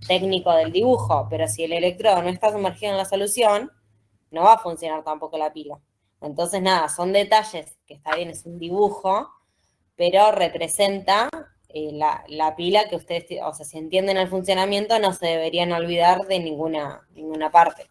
técnico del dibujo, pero si el electrodo no está sumergido en la solución, no va a funcionar tampoco la pila. Entonces, nada, son detalles que está bien, es un dibujo, pero representa la pila que ustedes, o sea, si entienden el funcionamiento, no se deberían olvidar de ninguna parte.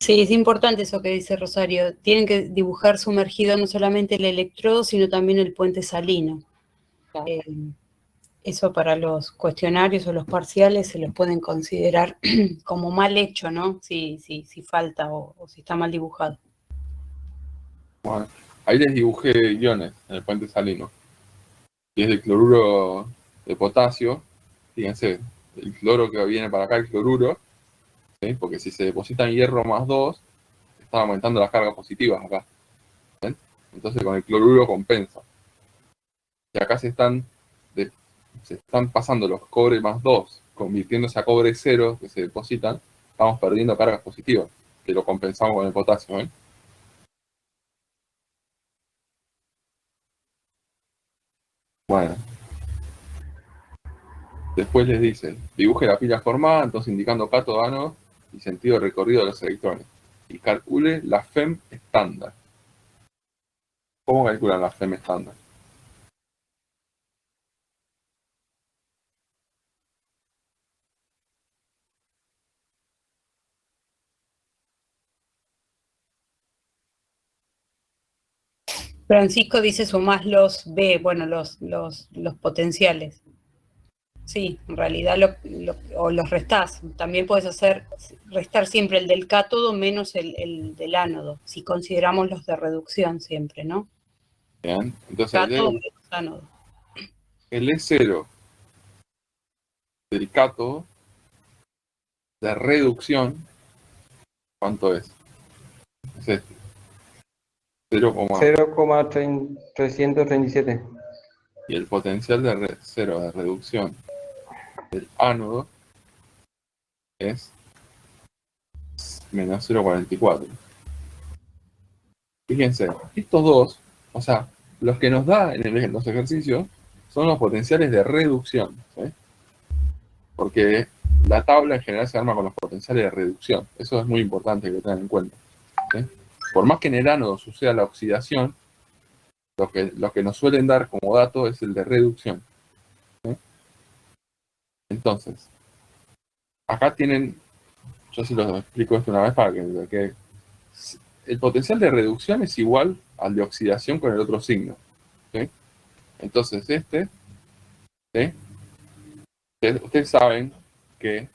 Sí, es importante eso que dice Rosario. Tienen que dibujar sumergido no solamente el electrodo, sino también el puente salino. Claro. Eso para los cuestionarios o los parciales se los pueden considerar como mal hecho, ¿no? Si falta o si está mal dibujado. Bueno, ahí les dibujé iones en el puente salino. Y es de cloruro de potasio. Fíjense, el cloro que viene para acá, el cloruro, ¿sí? Porque si se depositan hierro más 2, están aumentando las cargas positivas acá. ¿Ven? Entonces con el cloruro compensa. Y acá se están pasando los cobre más 2, convirtiéndose a cobre 0 que se depositan, estamos perdiendo cargas positivas, que lo compensamos con el potasio. ¿Ven? Bueno. Después les dice, dibuje la pila formada, entonces indicando cátodo, ánodo y sentido de recorrido de los electrones. Y calcule la FEM estándar. ¿Cómo calculan la FEM estándar? Francisco dice sumás los B, bueno, los potenciales. Sí, en realidad o los restás. También puedes restar siempre el del cátodo menos el del ánodo, si consideramos los de reducción siempre, ¿no? Bien, entonces Cátodo menos ánodo. el E0 del cátodo de reducción, ¿cuánto es? Es este. 0,337. Y el potencial de cero de reducción del ánodo es menos 0,44. Fíjense, estos dos, o sea, los que nos da en los ejercicios son los potenciales de reducción, ¿sí? Porque la tabla en general se arma con los potenciales de reducción. Eso es muy importante que lo tengan en cuenta, ¿sí? Por más que en el ánodo suceda la oxidación, lo que nos suelen dar como dato es el de reducción, ¿sí? Entonces, acá tienen, yo se los explico esto una vez para que el potencial de reducción es igual al de oxidación con el otro signo, ¿sí? Entonces ¿sí? Ustedes saben que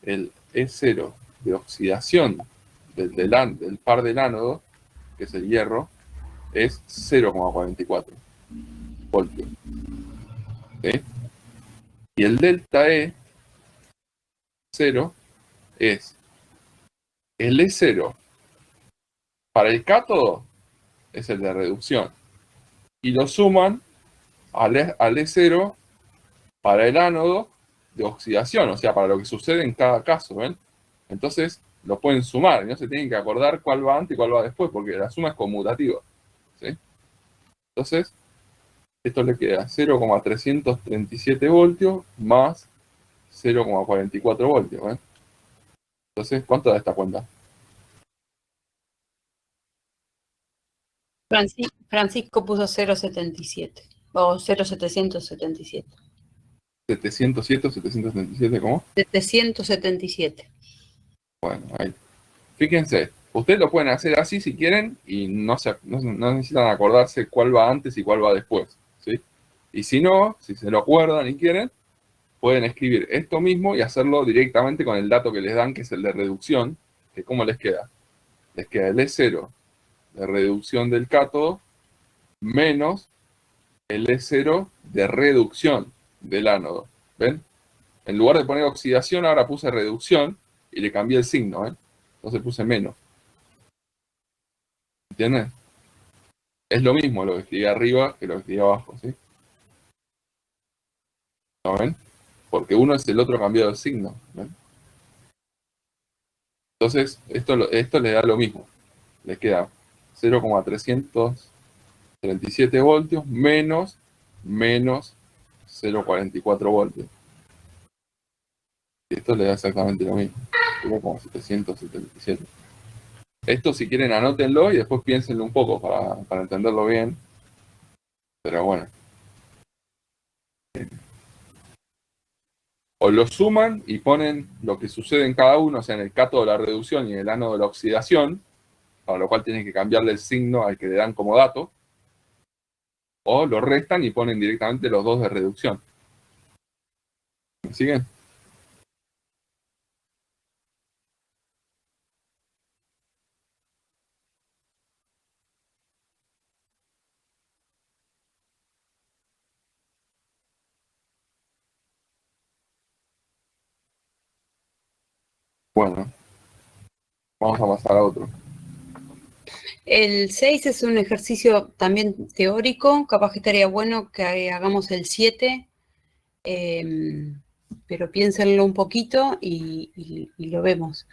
el E0 de oxidación del par del ánodo, que es el hierro, es 0,44 voltios, ¿sí? Y el delta E0 es el E0 para el cátodo, es el de reducción, y lo suman al E0 para el ánodo de oxidación, o sea, para lo que sucede en cada caso, ¿ven? Entonces, lo pueden sumar, y no se tienen que acordar cuál va antes y cuál va después, porque la suma es conmutativa, ¿sí? Entonces, esto le queda 0,337 voltios más 0,44 voltios, ¿ven? Entonces, ¿cuánto da esta cuenta? Francisco puso 0,77 o 0,777. 707 o 777, ¿cómo? 777. Bueno, ahí. Fíjense, ustedes lo pueden hacer así si quieren y no necesitan acordarse cuál va antes y cuál va después, ¿sí? Y si no, si se lo acuerdan y quieren, pueden escribir esto mismo y hacerlo directamente con el dato que les dan, que es el de reducción, que ¿cómo les queda? Les queda el E0 de reducción del cátodo menos el E0 de reducción del ánodo, ¿ven? En lugar de poner oxidación, ahora puse reducción y le cambié el signo, ¿ven? Entonces puse menos. ¿Entienden? Es lo mismo lo que escribí arriba que lo que escribí abajo, ¿sí? ¿Lo ven? Porque uno es el otro cambiado de signo, ¿ven? Entonces, esto le da lo mismo. Le queda 0,337 voltios menos 0,44 voltios. Y esto le da exactamente lo mismo. 0,777. Esto, si quieren, anótenlo y después piénsenlo un poco para entenderlo bien. Pero bueno. O lo suman y ponen lo que sucede en cada uno, o sea, en el cátodo de la reducción y en el ánodo de la oxidación, para lo cual tienen que cambiarle el signo al que le dan como dato. O lo restan y ponen directamente los dos de reducción. ¿Me siguen? Bueno, vamos a pasar a otro. El 6 es un ejercicio también teórico, capaz que estaría bueno que hagamos el 7, pero piénsenlo un poquito y lo vemos.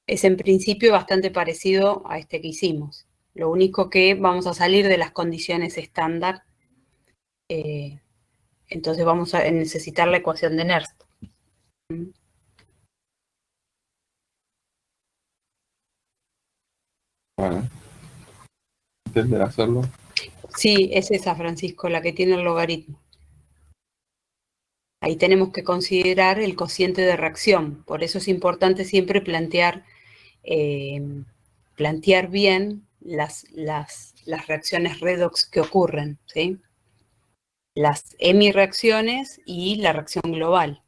Es en principio bastante parecido a este que hicimos. Lo único que vamos a salir de las condiciones estándar, entonces vamos a necesitar la ecuación de Nernst. Bueno, intenten hacerlo. Sí, es esa, Francisco, la que tiene el logaritmo. Ahí tenemos que considerar el cociente de reacción. Por eso es importante siempre plantear bien las reacciones redox que ocurren, ¿sí? Las hemireacciones y la reacción global.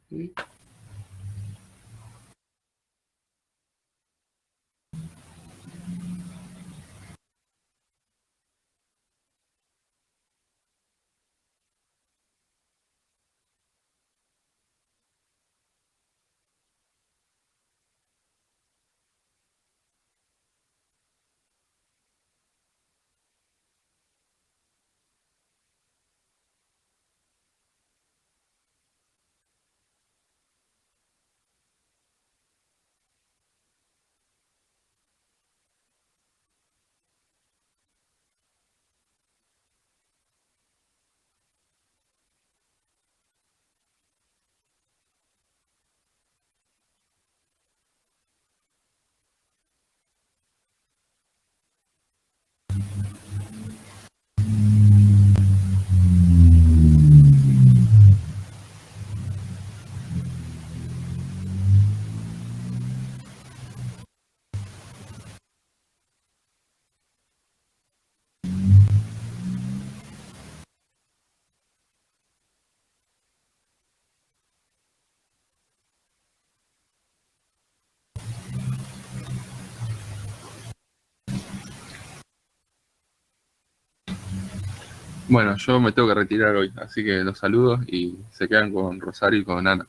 Bueno, yo me tengo que retirar hoy, así que los saludo y se quedan con Rosario y con Ana.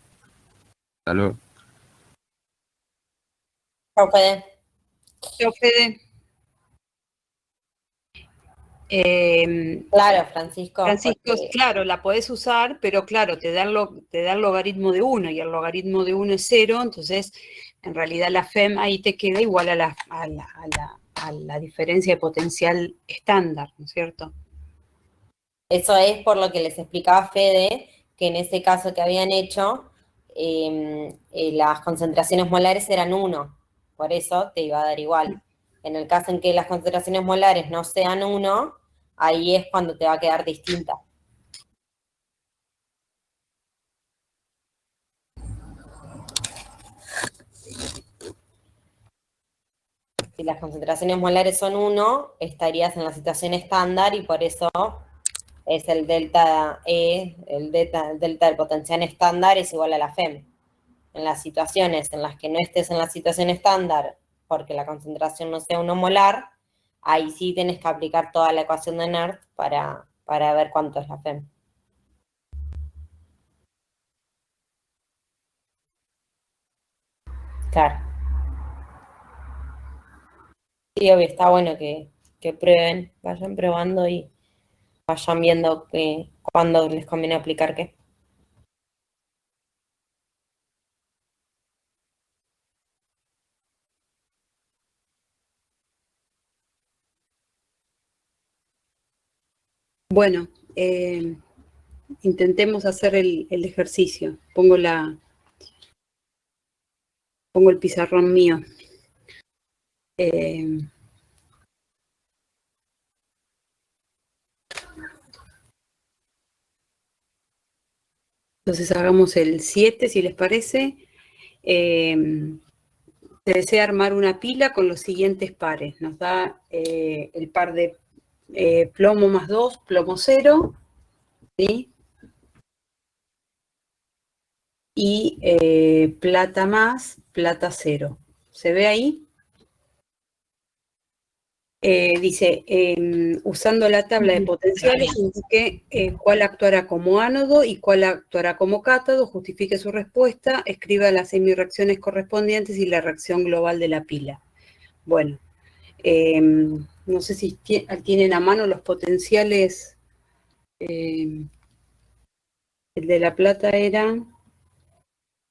Hasta luego. Chau, Fede. Chao, Fede. Claro, Francisco. Francisco, porque- claro, la podés usar, pero claro, te da el logaritmo de 1 y el logaritmo de 1 es 0, entonces en realidad la FEM ahí te queda igual a la diferencia de potencial estándar, ¿no es cierto? Eso es por lo que les explicaba Fede, que en ese caso que habían hecho, las concentraciones molares eran 1, por eso te iba a dar igual. En el caso en que las concentraciones molares no sean 1, ahí es cuando te va a quedar distinta. Si las concentraciones molares son 1, estarías en la situación estándar y por eso es el delta E, el delta del potencial estándar es igual a la FEM. En las situaciones en las que no estés en la situación estándar porque la concentración no sea 1 molar, ahí sí tienes que aplicar toda la ecuación de Nernst para ver cuánto es la FEM. Claro. Sí, obvio, está bueno que prueben, vayan probando y vayan viendo cuándo les conviene aplicar qué. Bueno, intentemos hacer el ejercicio. Pongo el pizarrón mío. Entonces hagamos el 7, si les parece. Se desea armar una pila con los siguientes pares. Nos da el par de plomo más 2, plomo 0, ¿sí? Y plata más, plata 0. ¿Se ve ahí? Dice, usando la tabla de potenciales, indique cuál actuará como ánodo y cuál actuará como cátodo, justifique su respuesta, escriba las semireacciones correspondientes y la reacción global de la pila. Bueno, no sé si tienen a mano los potenciales. El de la plata era,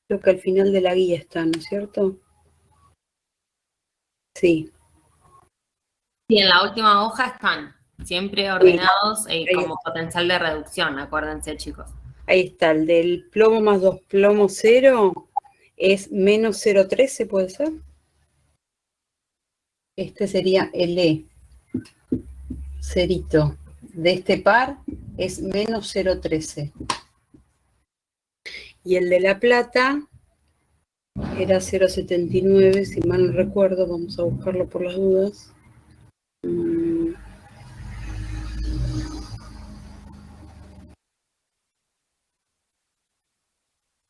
creo que al final de la guía está, ¿no es cierto? Sí. Sí, en la última hoja están siempre ordenados como potencial de reducción, acuérdense, chicos. Ahí está, el del plomo más 2, plomo 0 es menos 0,13, ¿puede ser? Este sería el E, cerito. De este par es menos 0,13. Y el de la plata era 0,79, si mal no recuerdo, vamos a buscarlo por las dudas.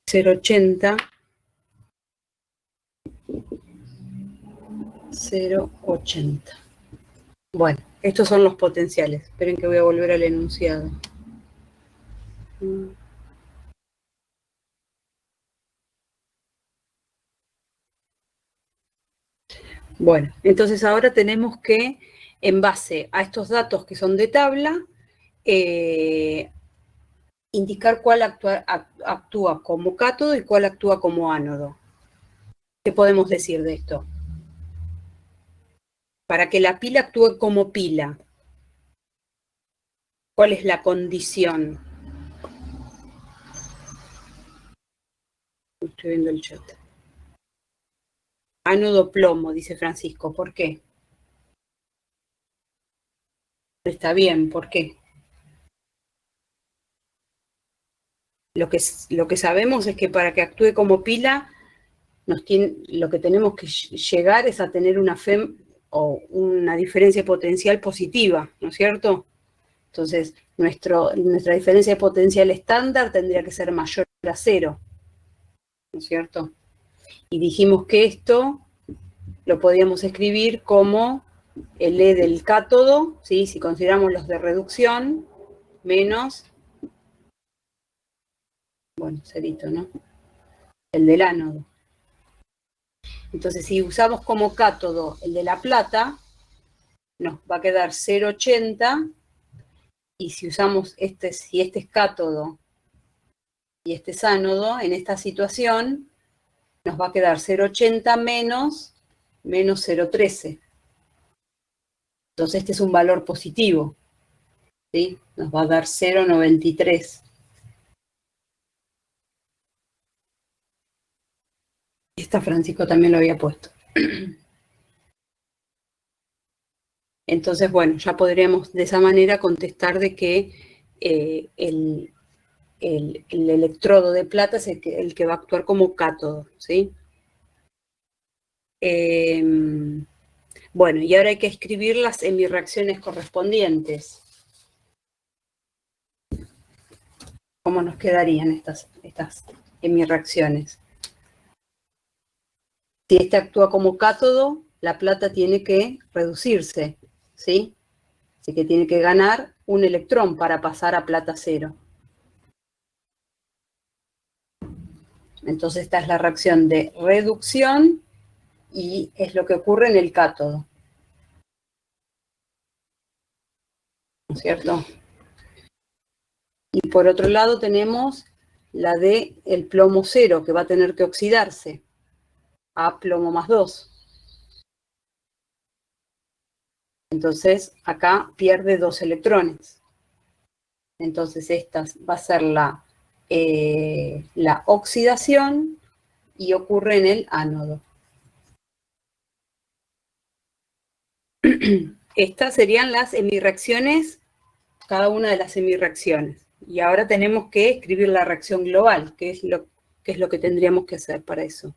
0,80. 0,80. Bueno, estos son los potenciales. Esperen que voy a volver al enunciado. Bueno, entonces ahora tenemos que, en base a estos datos que son de tabla, indicar cuál actúa como cátodo y cuál actúa como ánodo. ¿Qué podemos decir de esto? Para que la pila actúe como pila, ¿cuál es la condición? Estoy viendo el chat. Ánodo plomo, dice Francisco. ¿Por qué? Está bien, ¿por qué? Lo que sabemos es que para que actúe como pila, lo que tenemos que llegar es a tener una FEM o una diferencia potencial positiva, ¿no es cierto? Entonces, nuestra diferencia potencial estándar tendría que ser mayor a 0, ¿no es cierto? Y dijimos que esto lo podíamos escribir como el E del cátodo, ¿sí? Si consideramos los de reducción, menos, bueno, cerito, ¿no? El del ánodo. Entonces, si usamos como cátodo el de la plata, nos va a quedar 0,80, y si usamos si este es cátodo y este es ánodo, en esta situación nos va a quedar 0,80 menos 0,13. Entonces este es un valor positivo, ¿sí? Nos va a dar 0,93. Esta Francisco también lo había puesto. Entonces, bueno, ya podríamos de esa manera contestar de que el electrodo de plata es el que va a actuar como cátodo, ¿sí? Bueno, y ahora hay que escribir las semirreacciones correspondientes. ¿Cómo nos quedarían estas semirreacciones? Si este actúa como cátodo, la plata tiene que reducirse, ¿sí? Así que tiene que ganar un electrón para pasar a plata 0. Entonces esta es la reacción de reducción y es lo que ocurre en el cátodo. ¿No es cierto? Y por otro lado tenemos la de el plomo 0, que va a tener que oxidarse a plomo más 2. Entonces acá pierde 2 electrones. Entonces esta va a ser la oxidación y ocurre en el ánodo. Estas serían las semirreacciones, cada una de las semirreacciones. Y ahora tenemos que escribir la reacción global, que es lo que tendríamos que hacer para eso.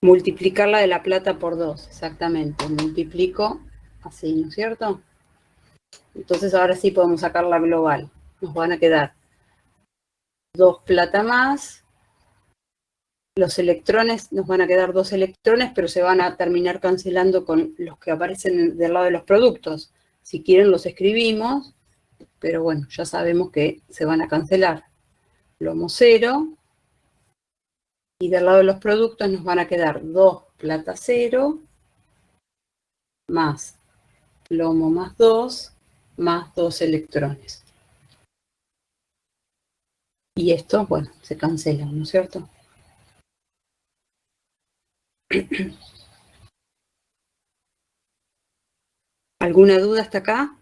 Multiplicar la de la plata por 2, exactamente. Multiplico así, ¿no es cierto? Entonces ahora sí podemos sacar la global. Nos van a quedar 2 plata más. Los electrones, nos van a quedar 2 electrones, pero se van a terminar cancelando con los que aparecen del lado de los productos. Si quieren los escribimos, pero bueno, ya sabemos que se van a cancelar. Plomo 0. Y del lado de los productos nos van a quedar 2 plata 0 más plomo más 2 más 2 electrones. Y estos, bueno, se cancelan, ¿no es cierto? ¿Alguna duda hasta acá?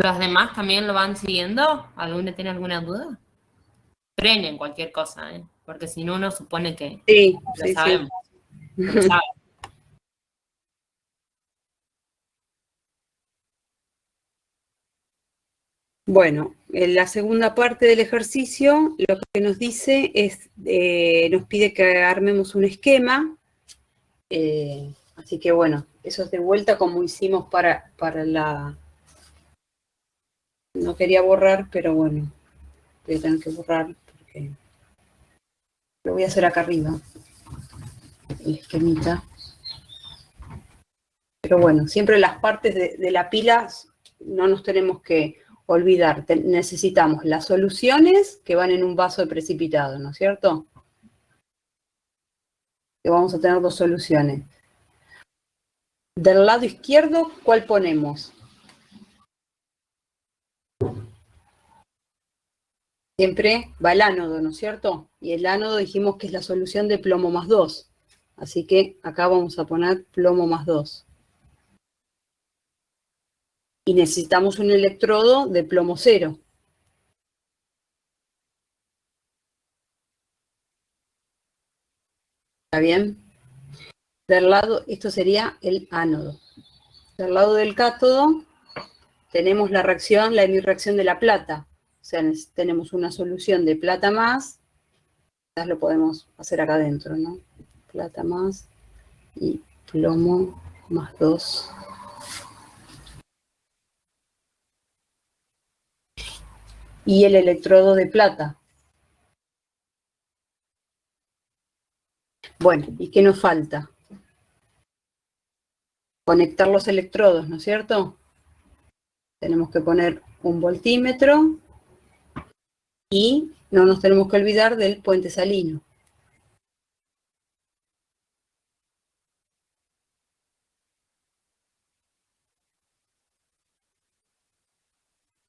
¿Los demás también lo van siguiendo? ¿Alguno tiene alguna duda? Frenen cualquier cosa, ¿eh? Porque si no, uno supone que Sí, lo sí, sabemos. sí. Que lo saben. Bueno, en la segunda parte del ejercicio lo que nos dice es, nos pide que armemos un esquema, así que bueno, eso es de vuelta como hicimos para la... No quería borrar, pero bueno, voy a tener que borrar porque lo voy a hacer acá arriba, el esquemita. Pero bueno, siempre las partes de la pila no nos tenemos que olvidar. Necesitamos las soluciones que van en un vaso de precipitado, ¿no es cierto? Que vamos a tener 2 soluciones. Del lado izquierdo, ¿cuál ponemos? Siempre va el ánodo, ¿no es cierto? Y el ánodo dijimos que es la solución de plomo más 2. Así que acá vamos a poner plomo más 2. Y necesitamos un electrodo de plomo 0. ¿Está bien? Del lado, esto sería el ánodo. Del lado del cátodo tenemos la reacción, la hemireacción de la plata. O sea, tenemos una solución de plata más, quizás lo podemos hacer acá adentro, ¿no? Plata más y plomo más 2. Y el electrodo de plata. Bueno, ¿y qué nos falta? Conectar los electrodos, ¿no es cierto? Tenemos que poner un voltímetro y no nos tenemos que olvidar del puente salino.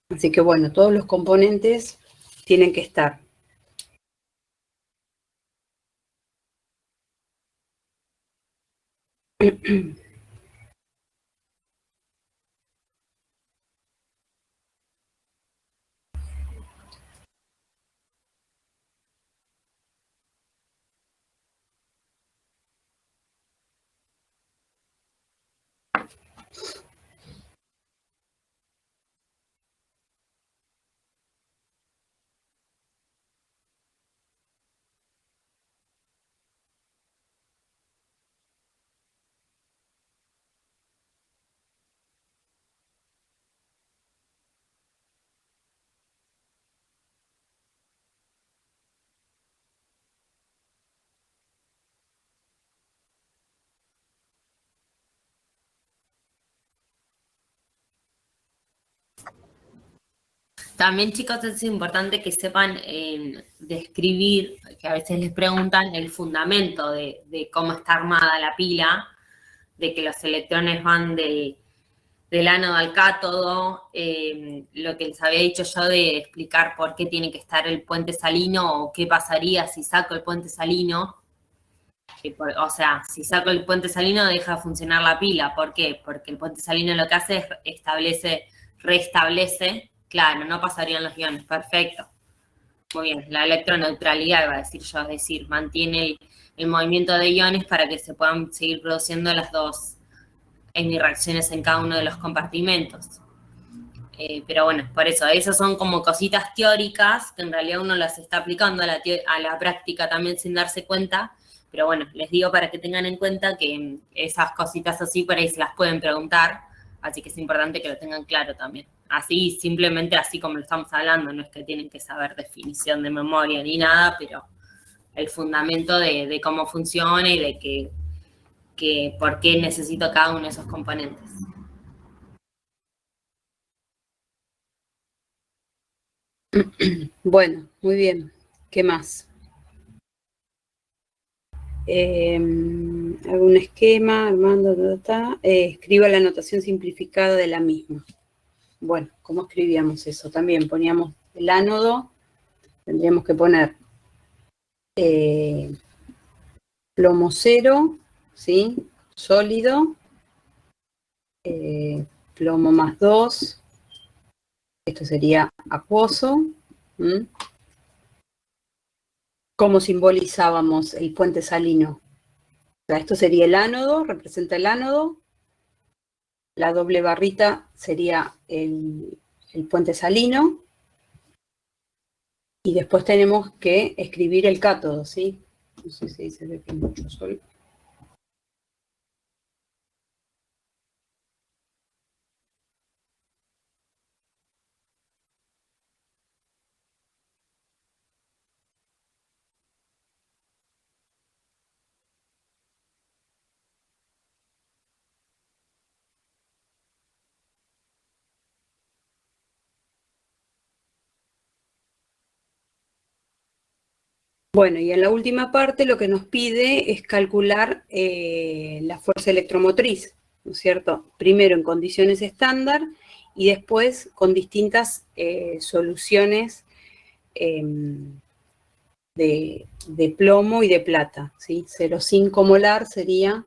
Así que bueno, todos los componentes tienen que estar. También, chicos, es importante que sepan describir, que a veces les preguntan, el fundamento de cómo está armada la pila, de que los electrones van del ánodo al cátodo, lo que les había dicho yo de explicar por qué tiene que estar el puente salino o qué pasaría si saco el puente salino. O sea, si saco el puente salino deja de funcionar la pila. ¿Por qué? Porque el puente salino lo que hace es restablece. Claro, no pasarían los iones. Perfecto. Muy bien. La electroneutralidad, iba a decir yo, es decir, mantiene el movimiento de iones para que se puedan seguir produciendo las dos reacciones en cada uno de los compartimentos. Pero bueno, por eso, esas son como cositas teóricas que en realidad uno las está aplicando a la práctica también sin darse cuenta. Pero bueno, les digo para que tengan en cuenta que esas cositas así por ahí se las pueden preguntar, así que es importante que lo tengan claro también. Así, simplemente así como lo estamos hablando, no es que tienen que saber definición de memoria ni nada, pero el fundamento de cómo funciona y de que por qué necesito cada uno de esos componentes. Bueno, muy bien. ¿Qué más? Algún esquema, Armando, escriba la notación simplificada de la misma. Bueno, ¿cómo escribíamos eso? También poníamos el ánodo, tendríamos que poner plomo 0, ¿sí? Sólido, plomo más 2, esto sería acuoso. ¿Cómo simbolizábamos el puente salino? O sea, esto sería el ánodo, representa el ánodo. La doble barrita sería el puente salino. Y después tenemos que escribir el cátodo, ¿sí? No sé si se ve que hay mucho sol. Bueno, y en la última parte lo que nos pide es calcular la fuerza electromotriz, ¿no es cierto? Primero en condiciones estándar y después con distintas soluciones de plomo y de plata, ¿sí? 0,5 molar sería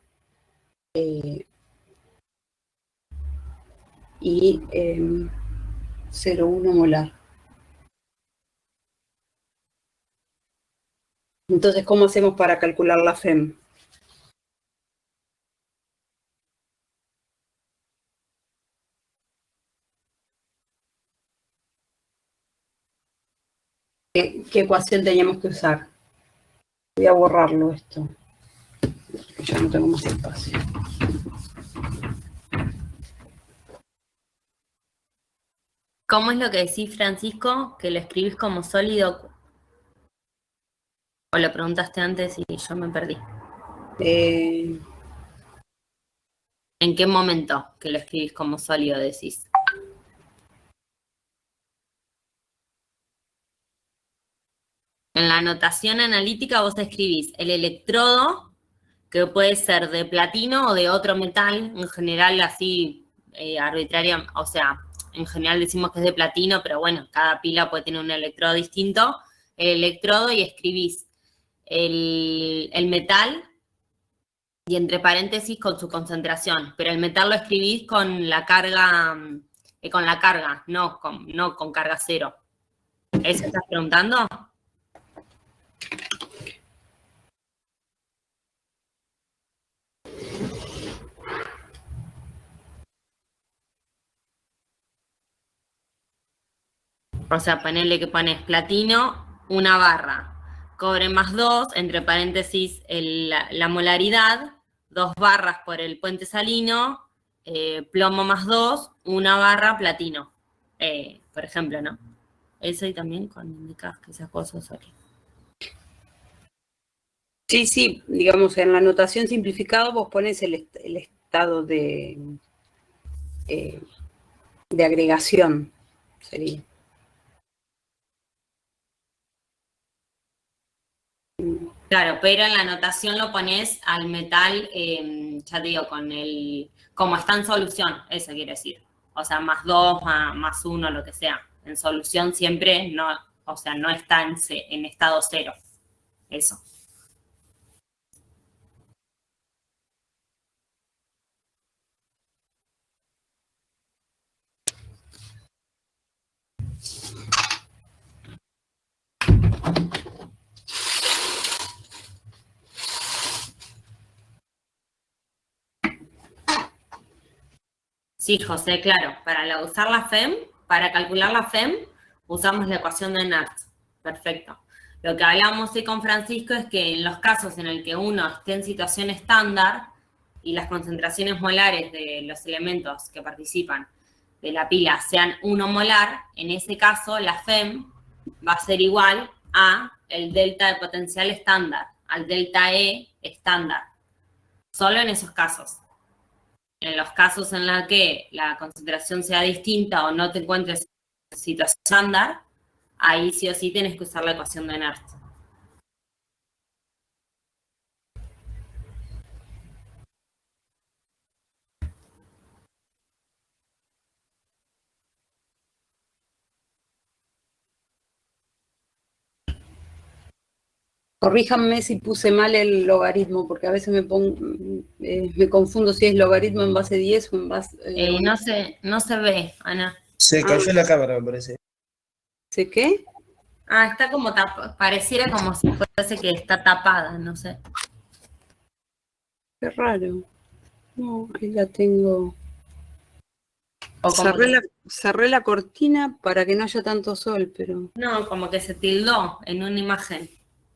y 0,1 molar. Entonces, ¿cómo hacemos para calcular la FEM? ¿Qué ecuación teníamos que usar? Voy a borrarlo esto, porque ya no tengo más espacio. ¿Cómo es lo que decís, Francisco? ¿Que lo escribís como sólido? ¿O lo preguntaste antes y yo me perdí? ¿En qué momento que lo escribís como sólido decís? En la notación analítica vos escribís el electrodo, que puede ser de platino o de otro metal, en general así arbitraria, o sea, en general decimos que es de platino, pero bueno, cada pila puede tener un electrodo distinto, el electrodo y escribís el metal y entre paréntesis con su concentración, pero el metal lo escribís con la carga, no con carga cero. ¿Eso estás preguntando? O sea, ponele que pones platino, una barra, cobre más 2, entre paréntesis la molaridad, 2 barras por el puente salino, plomo más 2, una barra platino, por ejemplo, ¿no? Eso y también cuando indicas que esas cosas aquí. Sí, sí, digamos, en la notación simplificada vos pones el estado de agregación, sería. Claro, pero en la notación lo pones al metal, ya te digo, como está en solución, eso quiere decir. O sea, más 2, más 1, lo que sea. En solución siempre no, o sea, no está en estado cero. Eso. Sí, José, claro. Usar la FEM, para calcular la FEM, usamos la ecuación de Nacht. Perfecto. Lo que hablamos hoy con Francisco es que en los casos en el que uno esté en situación estándar y las concentraciones molares de los elementos que participan de la pila sean 1 molar, en ese caso la FEM va a ser igual a el delta de potencial estándar, al delta E estándar. Solo en esos casos. En los casos en los que la concentración sea distinta o no te encuentres en situación estándar, ahí sí o sí tienes que usar la ecuación de Nernst. Corríjanme si puse mal el logaritmo, porque a veces me confundo si es logaritmo en base 10 o en base... No se ve, Ana. Se cayó la cámara, me parece. ¿Sé qué? Está como pareciera como si fuese que está tapada, no sé. Qué raro. No, ahí la tengo. O como Cerré la cortina para que no haya tanto sol, pero... No, como que se tildó en una imagen,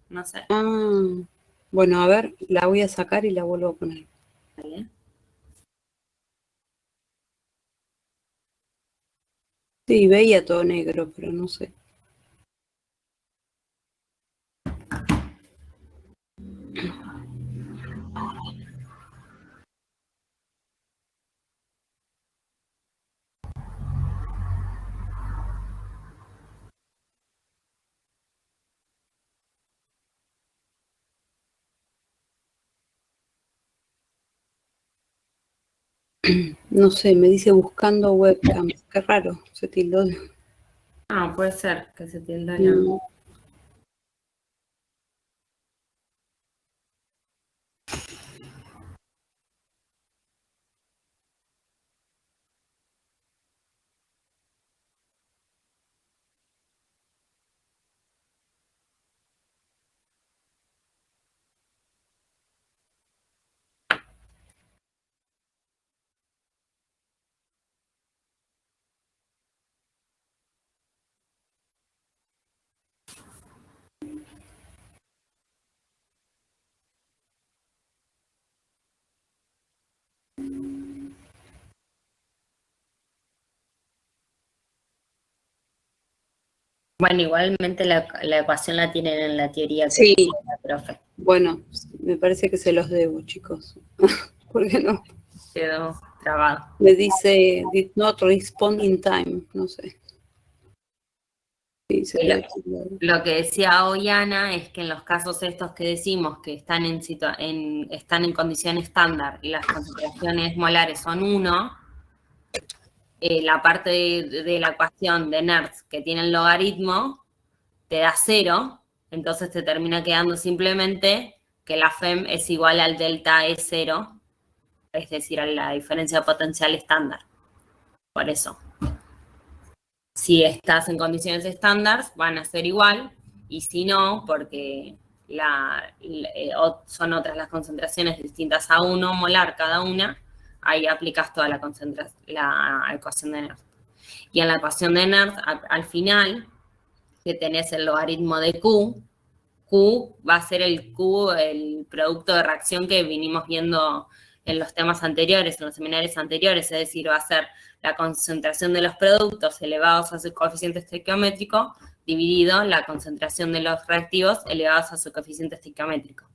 no sé. Ah, bueno, a ver, la voy a sacar y la vuelvo a poner. ¿Vale? Sí, veía todo negro, pero no sé. No sé, me dice buscando webcam. Qué raro, se tildó. Puede ser que se tildó. No. Bueno, igualmente la ecuación la tienen en la teoría que Sí. decía la profe. Bueno, me parece que se los debo, chicos. ¿Por qué no? Quedó trabado. Me dice, did not respond in time, no sé. Sí, se debe. Lo que decía hoy Ana es que en los casos estos que decimos que están están en condición estándar y las concentraciones molares son 1, la parte de la ecuación de Nernst que tiene el logaritmo te da 0, entonces te termina quedando simplemente que la FEM es igual al delta E0, es decir, a la diferencia potencial estándar. Por eso. Si estás en condiciones estándar, van a ser igual, y si no, porque son otras las concentraciones distintas a 1 molar cada una, ahí aplicas toda la ecuación de Nernst. Y en la ecuación de Nernst, al final, que tenés el logaritmo de Q va a ser el producto de reacción que vinimos viendo en los temas anteriores, en los seminarios anteriores, es decir, va a ser la concentración de los productos elevados a su coeficiente estequiométrico dividido la concentración de los reactivos elevados a su coeficiente estequiométrico.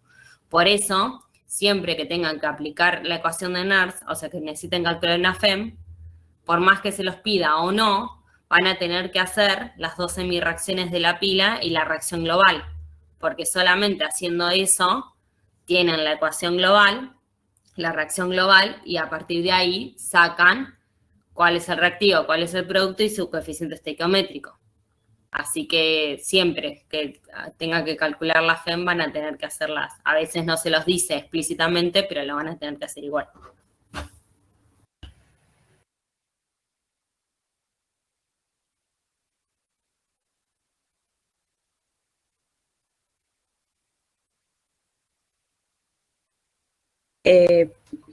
Por eso, siempre que tengan que aplicar la ecuación de Nernst, o sea que necesiten calcular una FEM, por más que se los pida o no, van a tener que hacer las 2 semireacciones de la pila y la reacción global, porque solamente haciendo eso tienen la ecuación global, la reacción global, y a partir de ahí sacan cuál es el reactivo, cuál es el producto y su coeficiente estequiométrico. Así que siempre que tenga que calcular la FEM van a tener que hacerlas. A veces no se los dice explícitamente, pero lo van a tener que hacer igual.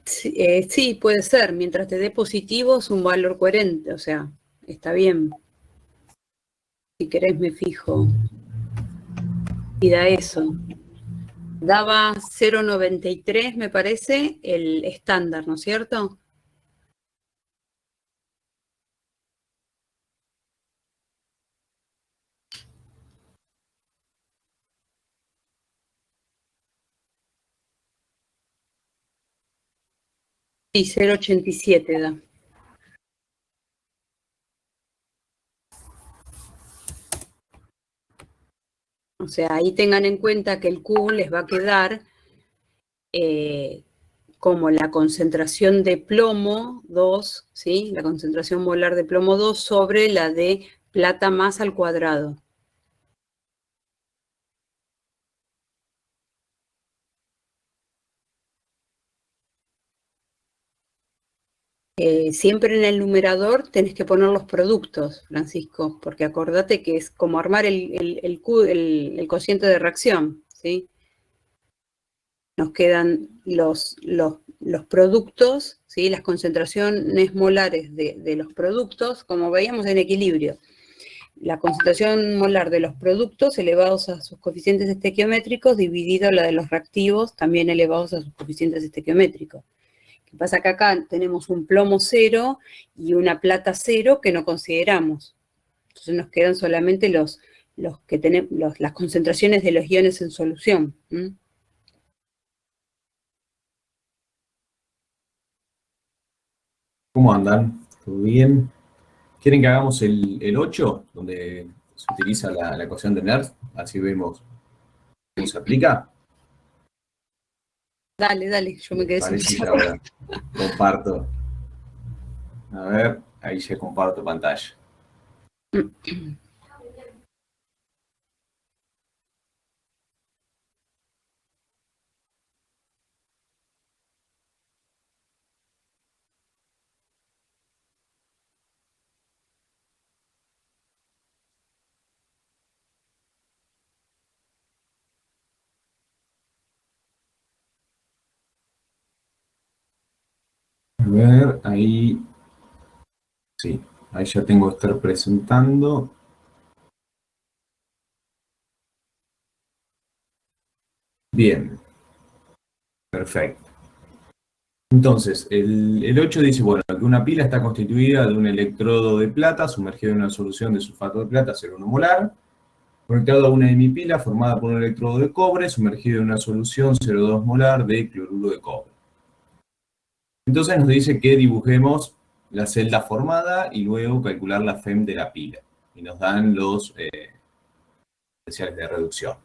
Sí, puede ser. Mientras te dé positivo es un valor coherente, o sea, está bien. Si querés me fijo. Y da eso. Daba 0,93, me parece, el estándar, ¿no es cierto? Sí, 0,87 da. O sea, ahí tengan en cuenta que el Q les va a quedar como la concentración de plomo 2, ¿sí? La concentración molar de plomo 2 sobre la de plata más al cuadrado. Siempre en el numerador tenés que poner los productos, Francisco, porque acordate que es como armar el cociente de reacción, ¿sí? Nos quedan los productos, ¿sí? Las concentraciones molares de los productos, como veíamos en equilibrio. La concentración molar de los productos elevados a sus coeficientes estequiométricos dividido la de los reactivos también elevados a sus coeficientes estequiométricos. Lo que pasa que acá tenemos un plomo 0 y una plata 0 que no consideramos. Entonces nos quedan solamente los que tenemos, las concentraciones de los iones en solución. ¿Cómo andan? ¿Todo bien? ¿Quieren que hagamos el 8, donde se utiliza la ecuación de Nernst? Así vemos cómo se aplica. Dale, yo me quedé sin Parece ya ahora. Comparto. A ver, ahí ya comparto pantalla. A ver, ahí. Sí, ahí ya tengo que estar presentando. Bien. Perfecto. Entonces, el 8 dice, bueno, que una pila está constituida de un electrodo de plata sumergido en una solución de sulfato de plata 0,1 molar, conectado a una hemipila formada por un electrodo de cobre sumergido en una solución 0,2 molar de cloruro de cobre. Entonces nos dice que dibujemos la celda formada y luego calcular la FEM de la pila. Y nos dan los potenciales de reducción.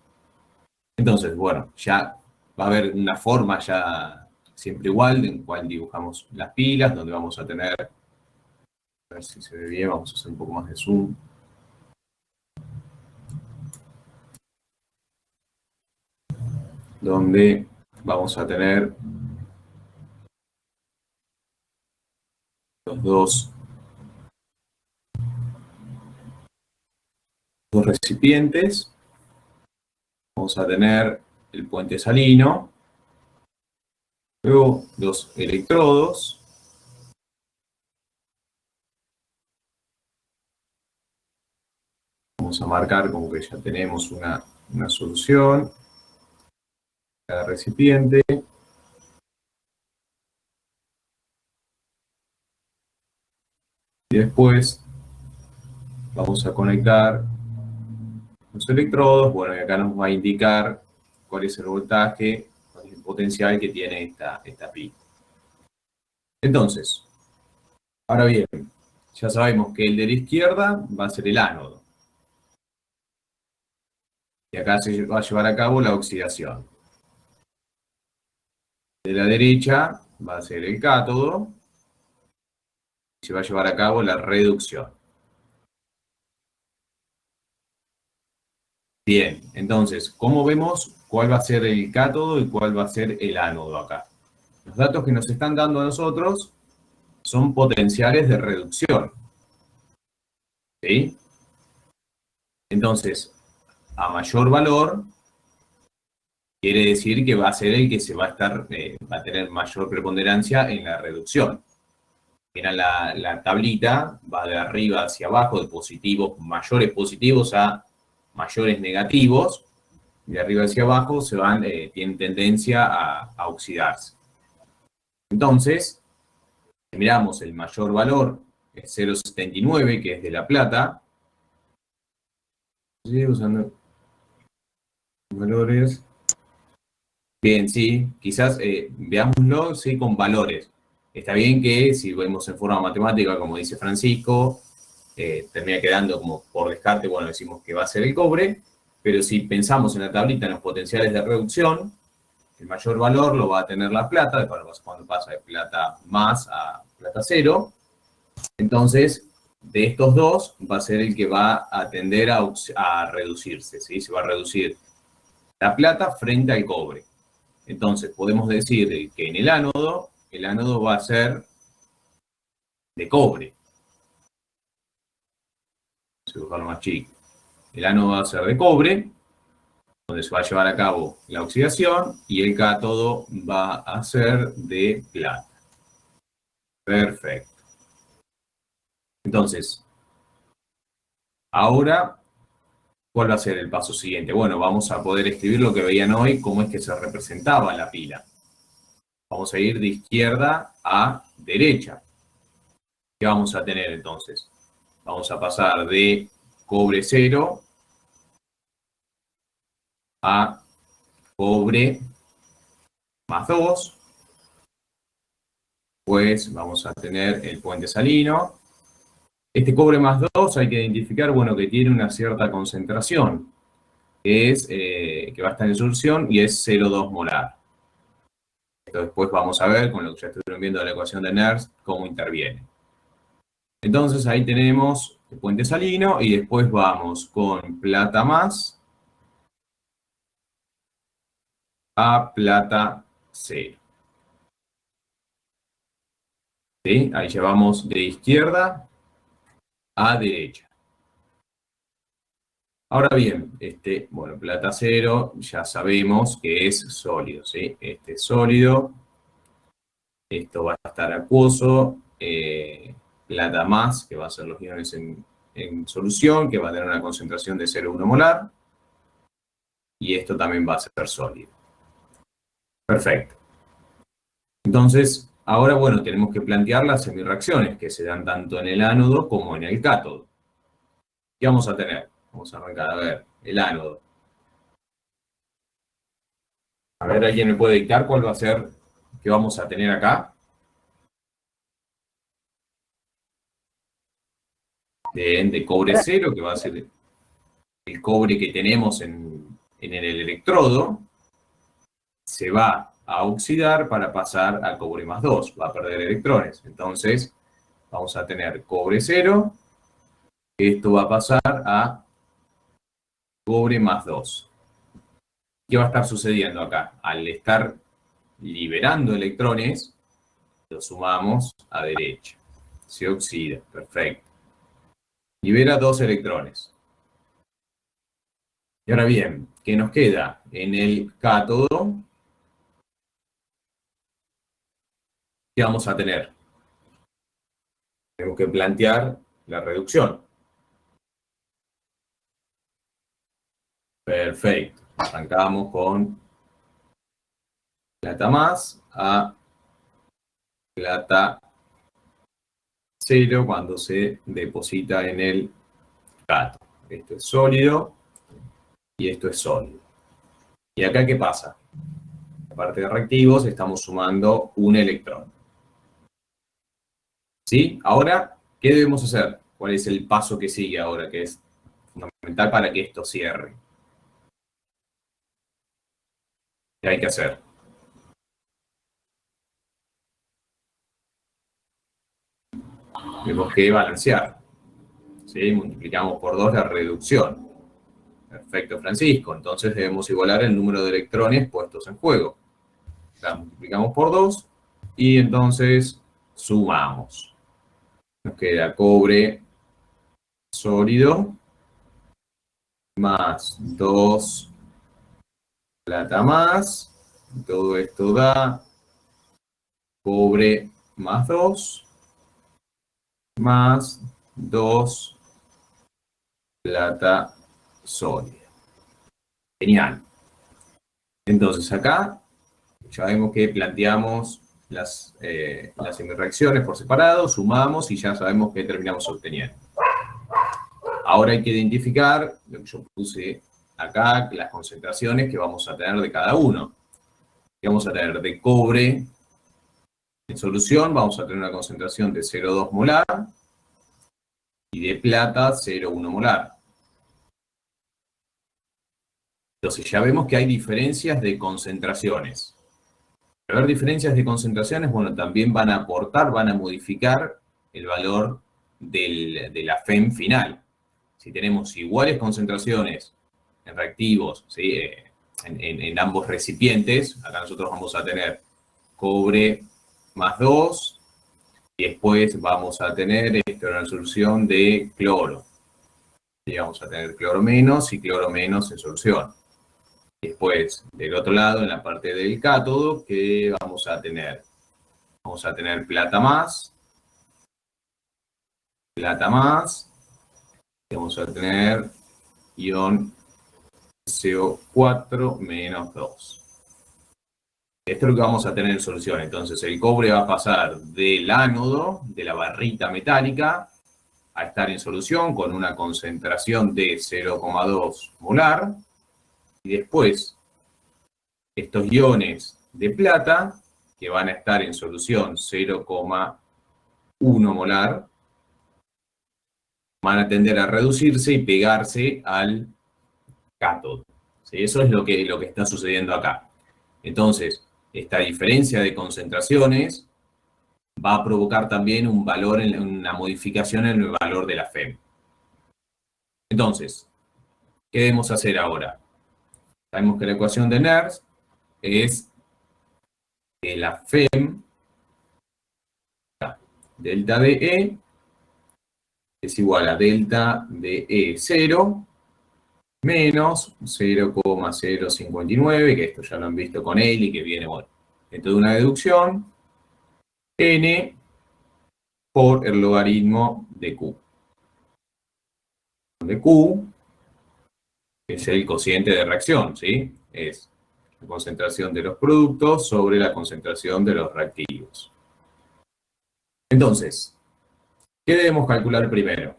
Entonces, bueno, ya va a haber una forma ya siempre igual, en cual dibujamos las pilas, donde vamos a tener, a ver si se ve bien, vamos a hacer un poco más de zoom. Donde vamos a tener los dos recipientes. Vamos a tener el puente salino, luego los electrodos, vamos a marcar como que ya tenemos una solución, cada recipiente, y después vamos a conectar los electrodos. Bueno, y acá nos va a indicar cuál es el voltaje, cuál es el potencial que tiene esta pila. Entonces, ahora bien, ya sabemos que el de la izquierda va a ser el ánodo. Y acá se va a llevar a cabo la oxidación. De la derecha va a ser el cátodo. Y se va a llevar a cabo la reducción. Bien, entonces, ¿cómo vemos cuál va a ser el cátodo y cuál va a ser el ánodo acá? Los datos que nos están dando a nosotros son potenciales de reducción. ¿Sí? Entonces, a mayor valor, quiere decir que va a ser el que se va a estar, va a tener mayor preponderancia en la reducción. Mira, la tablita va de arriba hacia abajo, de positivos, mayores positivos a mayores negativos, de arriba hacia abajo se van, tienen tendencia a oxidarse. Entonces, si miramos el mayor valor, es 0,79, que es de la plata. Sigue usando valores. Bien, sí, quizás veámoslo sí, con valores. Está bien que si vemos en forma matemática, como dice Francisco, termina quedando como por descarte, bueno, decimos que va a ser el cobre, pero si pensamos en la tablita en los potenciales de reducción, el mayor valor lo va a tener la plata, cuando pasa de plata más a plata cero. Entonces, de estos dos, va a ser el que va a tender a reducirse, ¿sí? Se va a reducir la plata frente al cobre. Entonces, podemos decir que en el ánodo va a ser de cobre. Vamos a dibujarlo más chico. El ánodo va a ser de cobre, donde se va a llevar a cabo la oxidación, y el cátodo va a ser de plata. Perfecto. Entonces, ahora, ¿cuál va a ser el paso siguiente? Bueno, vamos a poder escribir lo que veían hoy, cómo es que se representaba la pila. Vamos a ir de izquierda a derecha. ¿Qué vamos a tener entonces? Vamos a pasar de cobre 0 a cobre más 2. Pues vamos a tener el puente salino. Este cobre más 2 hay que identificar, bueno, que tiene una cierta concentración, que va a estar en solución y es 0,2 molar. Esto después vamos a ver, con lo que ya estuvieron viendo de la ecuación de Nernst, cómo interviene. Entonces ahí tenemos el puente salino y después vamos con plata más a plata 0. ¿Sí? Ahí llevamos de izquierda a derecha. Ahora bien, bueno, plata 0 ya sabemos que es sólido, ¿sí? Este es sólido, esto va a estar acuoso, plata más, que va a ser los iones en solución, que va a tener una concentración de 0,1 molar, y esto también va a ser sólido. Perfecto. Entonces, Ahora, bueno, tenemos que plantear las semirreacciones que se dan tanto en el ánodo como en el cátodo. ¿Qué vamos a tener? Vamos a arrancar a ver el ánodo. A ver, ¿alguien me puede dictar cuál va a ser qué vamos a tener acá? De cobre cero, que va a ser el cobre que tenemos en el electrodo, se va a oxidar para pasar al cobre más 2, va a perder electrones. Entonces, vamos a tener cobre cero, esto va a pasar a cobre más 2. ¿Qué va a estar sucediendo acá? Al estar liberando electrones, lo sumamos a derecha. Se oxida, perfecto. Libera 2 electrones. Y ahora bien, ¿qué nos queda? En el cátodo, ¿qué vamos a tener? Tenemos que plantear la reducción. Perfecto. Arrancamos con plata más a plata cero cuando se deposita en el cátodo. Esto es sólido y esto es sólido. ¿Y acá qué pasa? En la parte de reactivos estamos sumando un electrón. ¿Sí? Ahora, ¿qué debemos hacer? ¿Cuál es el paso que sigue ahora, que es fundamental para que esto cierre? ¿Qué hay que hacer? Tenemos que balancear. ¿Sí? Multiplicamos por 2 la reducción. Perfecto, Francisco. Entonces debemos igualar el número de electrones puestos en juego. La multiplicamos por 2 y entonces sumamos. Nos queda cobre sólido más 2 plata más. Todo esto da cobre más 2 más 2 plata sólida. Genial. Entonces acá ya vemos que planteamos las reacciones por separado, sumamos y ya sabemos qué terminamos obteniendo. Ahora hay que identificar, lo que yo puse acá, las concentraciones que vamos a tener de cada uno. Que vamos a tener de cobre en solución, vamos a tener una concentración de 0,2 molar y de plata 0,1 molar. Entonces ya vemos que hay diferencias de concentraciones. Al haber diferencias de concentraciones, bueno, también van a aportar, van a modificar el valor de la FEM final. Si tenemos iguales concentraciones en reactivos, ¿sí? en ambos recipientes, acá nosotros vamos a tener cobre más 2, y después vamos a tener una solución de cloro. Y vamos a tener cloro menos y cloro menos en solución. Después, del otro lado, en la parte del cátodo, ¿qué vamos a tener? Vamos a tener plata más, y vamos a tener ion CO4 menos 2. Esto es lo que vamos a tener en solución. Entonces, el cobre va a pasar del ánodo, de la barrita metálica, a estar en solución con una concentración de 0,2 molar. Y después, estos iones de plata, que van a estar en solución 0,1 molar, van a tender a reducirse y pegarse al cátodo. ¿Sí? Eso es lo que está sucediendo acá. Entonces, esta diferencia de concentraciones va a provocar también un valor, una modificación en el valor de la FEM. Entonces, ¿qué debemos hacer ahora? Sabemos que la ecuación de Nernst es que la FEM, delta de E, es igual a delta de E0 menos 0,059, que esto ya lo han visto con él y que viene, bueno, esto de una deducción, n por el logaritmo de Q. De Q es el cociente de reacción, ¿sí? Es la concentración de los productos sobre la concentración de los reactivos. Entonces, ¿qué debemos calcular primero?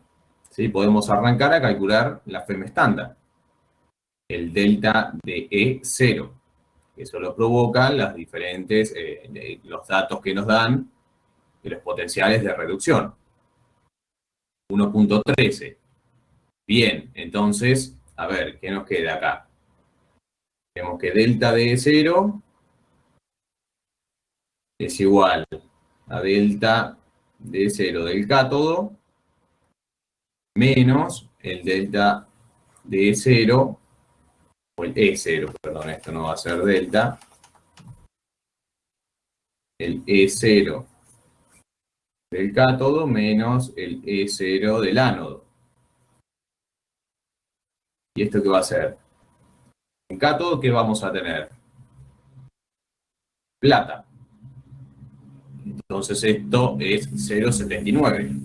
¿Sí? Podemos arrancar a calcular la FEM estándar, el delta de E0. Eso lo provocan las diferentes, los datos que nos dan de los potenciales de reducción. 1.13. Bien, entonces, a ver, ¿qué nos queda acá? Tenemos que delta de E0 es igual a delta de E0 del cátodo menos el delta de E0, o el E0, perdón, esto no va a ser delta, el E0 del cátodo menos el E0 del ánodo. ¿Y esto qué va a ser? En cátodo, ¿qué vamos a tener? Plata. Entonces esto es 0,79.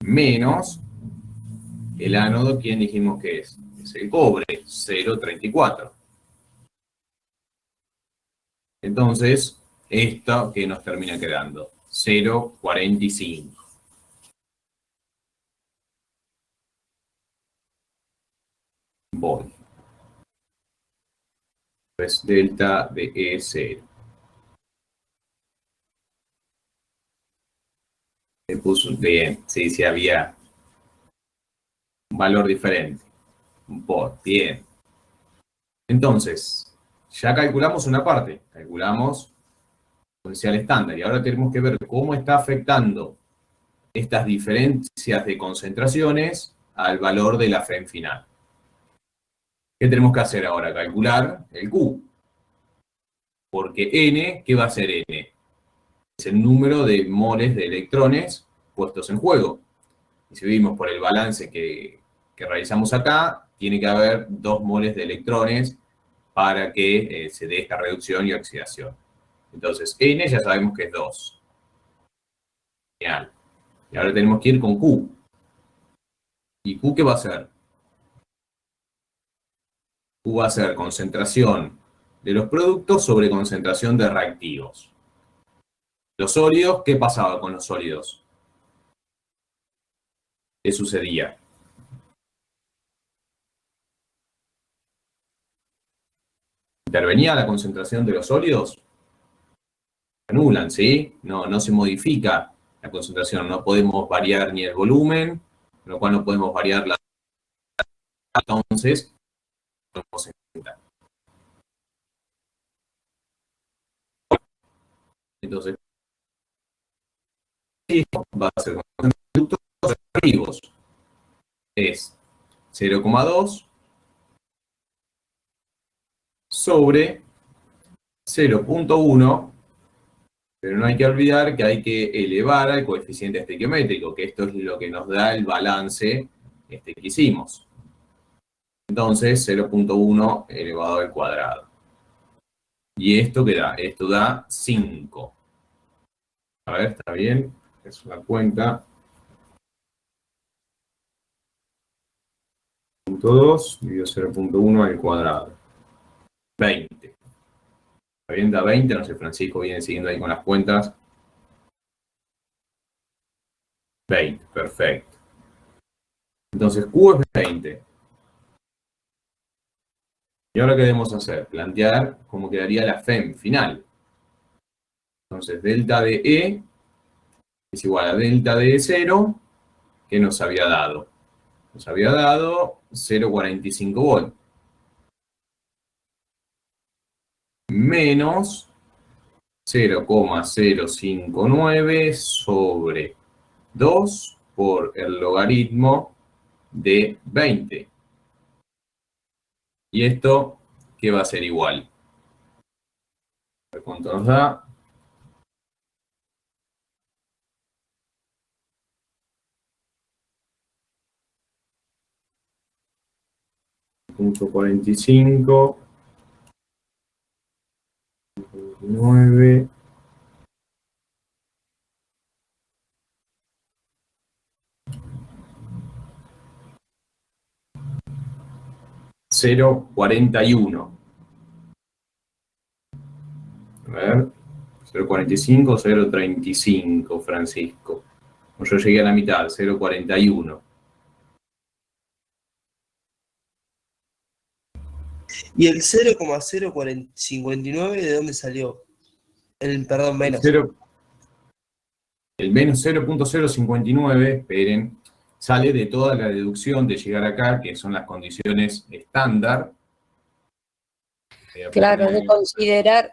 Menos el ánodo, ¿quién dijimos que es? Es el cobre, 0,34. Entonces, esto que nos termina quedando, 0,45. Volt. Pues delta de E0. Se puso bien, sí, sí había un valor diferente. Un por, bien. Entonces, ya calculamos una parte, calculamos potencial estándar, y ahora tenemos que ver cómo está afectando estas diferencias de concentraciones al valor de la FEM final. ¿Qué tenemos que hacer ahora? Calcular el Q. Porque N, ¿qué va a ser N? Es el número de moles de electrones puestos en juego. Y si vimos por el balance que realizamos acá, tiene que haber 2 moles de electrones para que se dé esta reducción y oxidación. Entonces, N ya sabemos que es 2. Genial. Y ahora tenemos que ir con Q. ¿Y Q qué va a ser? Q va a ser concentración de los productos sobre concentración de reactivos. Los sólidos, ¿qué pasaba con los sólidos? ¿Qué sucedía? ¿Intervenía la concentración de los sólidos? Se anulan, ¿sí? No se modifica la concentración, no podemos variar ni el volumen, con lo cual no podemos variar la... Entonces, no podemos encontrar. Entonces, esto va a ser con productos reactivos. Es 0,2 sobre 0,1, pero no hay que olvidar que hay que elevar al coeficiente estequiométrico, que esto es lo que nos da el balance que hicimos. Entonces, 0,1 elevado al cuadrado. ¿Y esto qué da? Esto da 5. A ver, ¿está bien? Es una cuenta. 0,2 dividido 0,1 al cuadrado. 20. ¿Está bien? Da 20. No sé, Francisco viene siguiendo ahí con las cuentas. 20, perfecto. Entonces, Q es 20. ¿Y ahora qué debemos hacer? Plantear cómo quedaría la FEM final. Entonces, delta de E es igual a delta de E0, que nos había dado. Nos había dado 0,45 volt. Menos 0,059 sobre 2 por el logaritmo de 20. ¿Y esto qué va a ser igual? A ver cuánto nos da. .45, 9, 0,41. A ver, 0,45, 0,35, Francisco. Yo llegué a la mitad, 0,41. ¿Y el 0,059 de dónde salió? Perdón, menos. El menos 0,059, esperen, sale de toda la deducción de llegar acá, que son las condiciones estándar. Claro, de considerar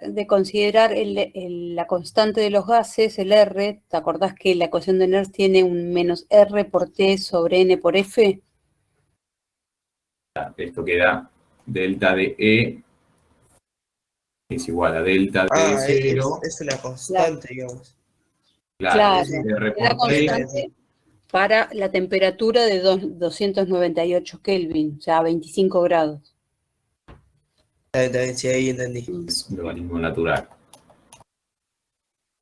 la constante de los gases, el R. ¿Te acordás que la ecuación de Nernst tiene un menos R por T sobre N por F? Esto queda delta de E es igual a delta de 0. Es una constante, digamos. Claro, Claro, R la por T. constante para la temperatura de 298 Kelvin, o sea, 25 grados. Está bien, sí, ahí entendí. Es un logaritmo natural.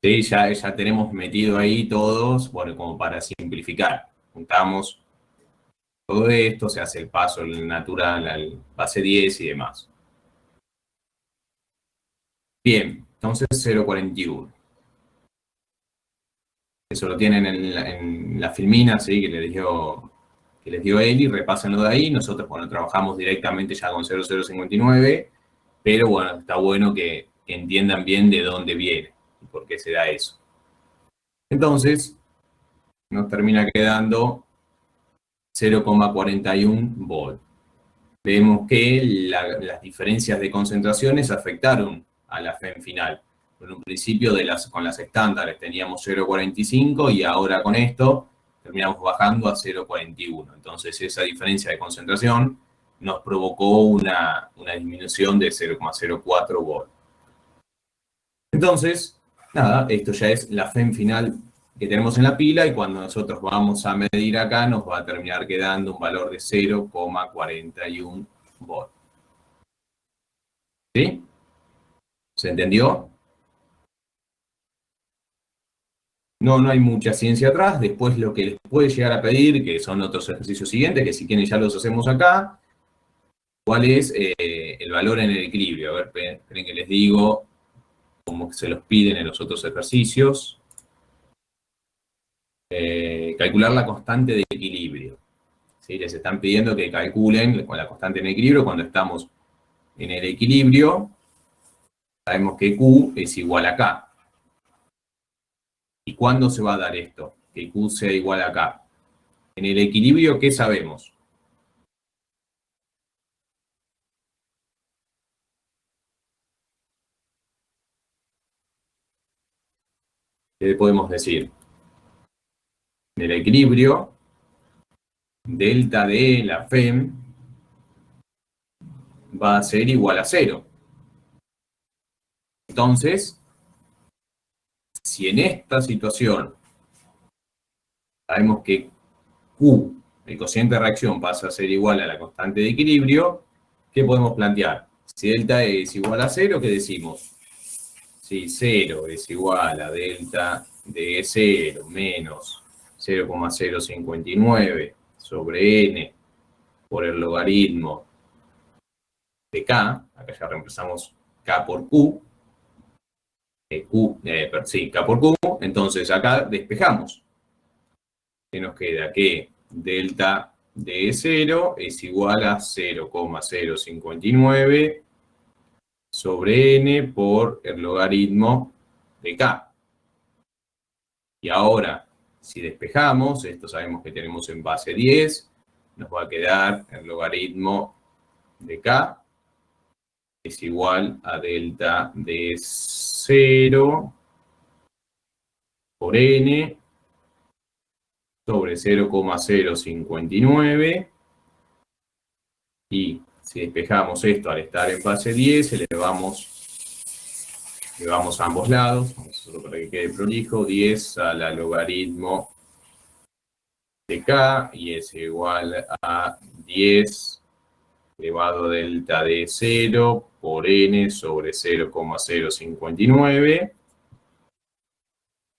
Sí, ya tenemos metido ahí todos, bueno, como para simplificar. Juntamos todo esto, se hace el paso natural al base 10 y demás. Bien, entonces 0,41. Eso lo tienen en la filmina, ¿sí? que les dio Eli, repásenlo de ahí. Nosotros, bueno, trabajamos directamente ya con 0,059, pero bueno, está bueno que entiendan bien de dónde viene y por qué se da eso. Entonces, nos termina quedando 0,41 volt. Vemos que las diferencias de concentraciones afectaron a la FEM final. En un principio con las estándares teníamos 0,45 y ahora con esto terminamos bajando a 0,41. Entonces esa diferencia de concentración nos provocó una disminución de 0,04 volt. Entonces, nada, esto ya es la FEM final que tenemos en la pila y cuando nosotros vamos a medir acá nos va a terminar quedando un valor de 0,41 volt. ¿Sí? ¿Se entendió? No hay mucha ciencia atrás. Después lo que les puede llegar a pedir, que son otros ejercicios siguientes, que si quieren ya los hacemos acá, ¿cuál es el valor en el equilibrio? A ver, esperen que les digo cómo se los piden en los otros ejercicios. Calcular la constante de equilibrio. ¿Sí? Les están pidiendo que calculen con la constante en equilibrio cuando estamos en el equilibrio. Sabemos que Q es igual a K. ¿Y cuándo se va a dar esto? Que Q sea igual a K. En el equilibrio, ¿qué sabemos? ¿Qué podemos decir? En el equilibrio, delta de la FEM va a ser igual a 0. Entonces, si en esta situación sabemos que Q, el cociente de reacción, pasa a ser igual a la constante de equilibrio, ¿qué podemos plantear? Si delta E es igual a 0, ¿qué decimos? Si 0 es igual a delta de 0 menos 0,059 sobre n por el logaritmo de k, acá ya reemplazamos k por q, k por q, entonces acá despejamos. ¿Qué nos queda? Que delta de 0 es igual a 0,059 sobre n por el logaritmo de k. Y ahora, si despejamos, esto sabemos que tenemos en base 10, nos va a quedar el logaritmo de k es igual a delta de 0 por n sobre 0,059 y si despejamos esto al estar en base 10, elevamos a ambos lados, solo para que quede prolijo, 10 a la logaritmo de k y es igual a 10 elevado a delta de 0 por n sobre 0,059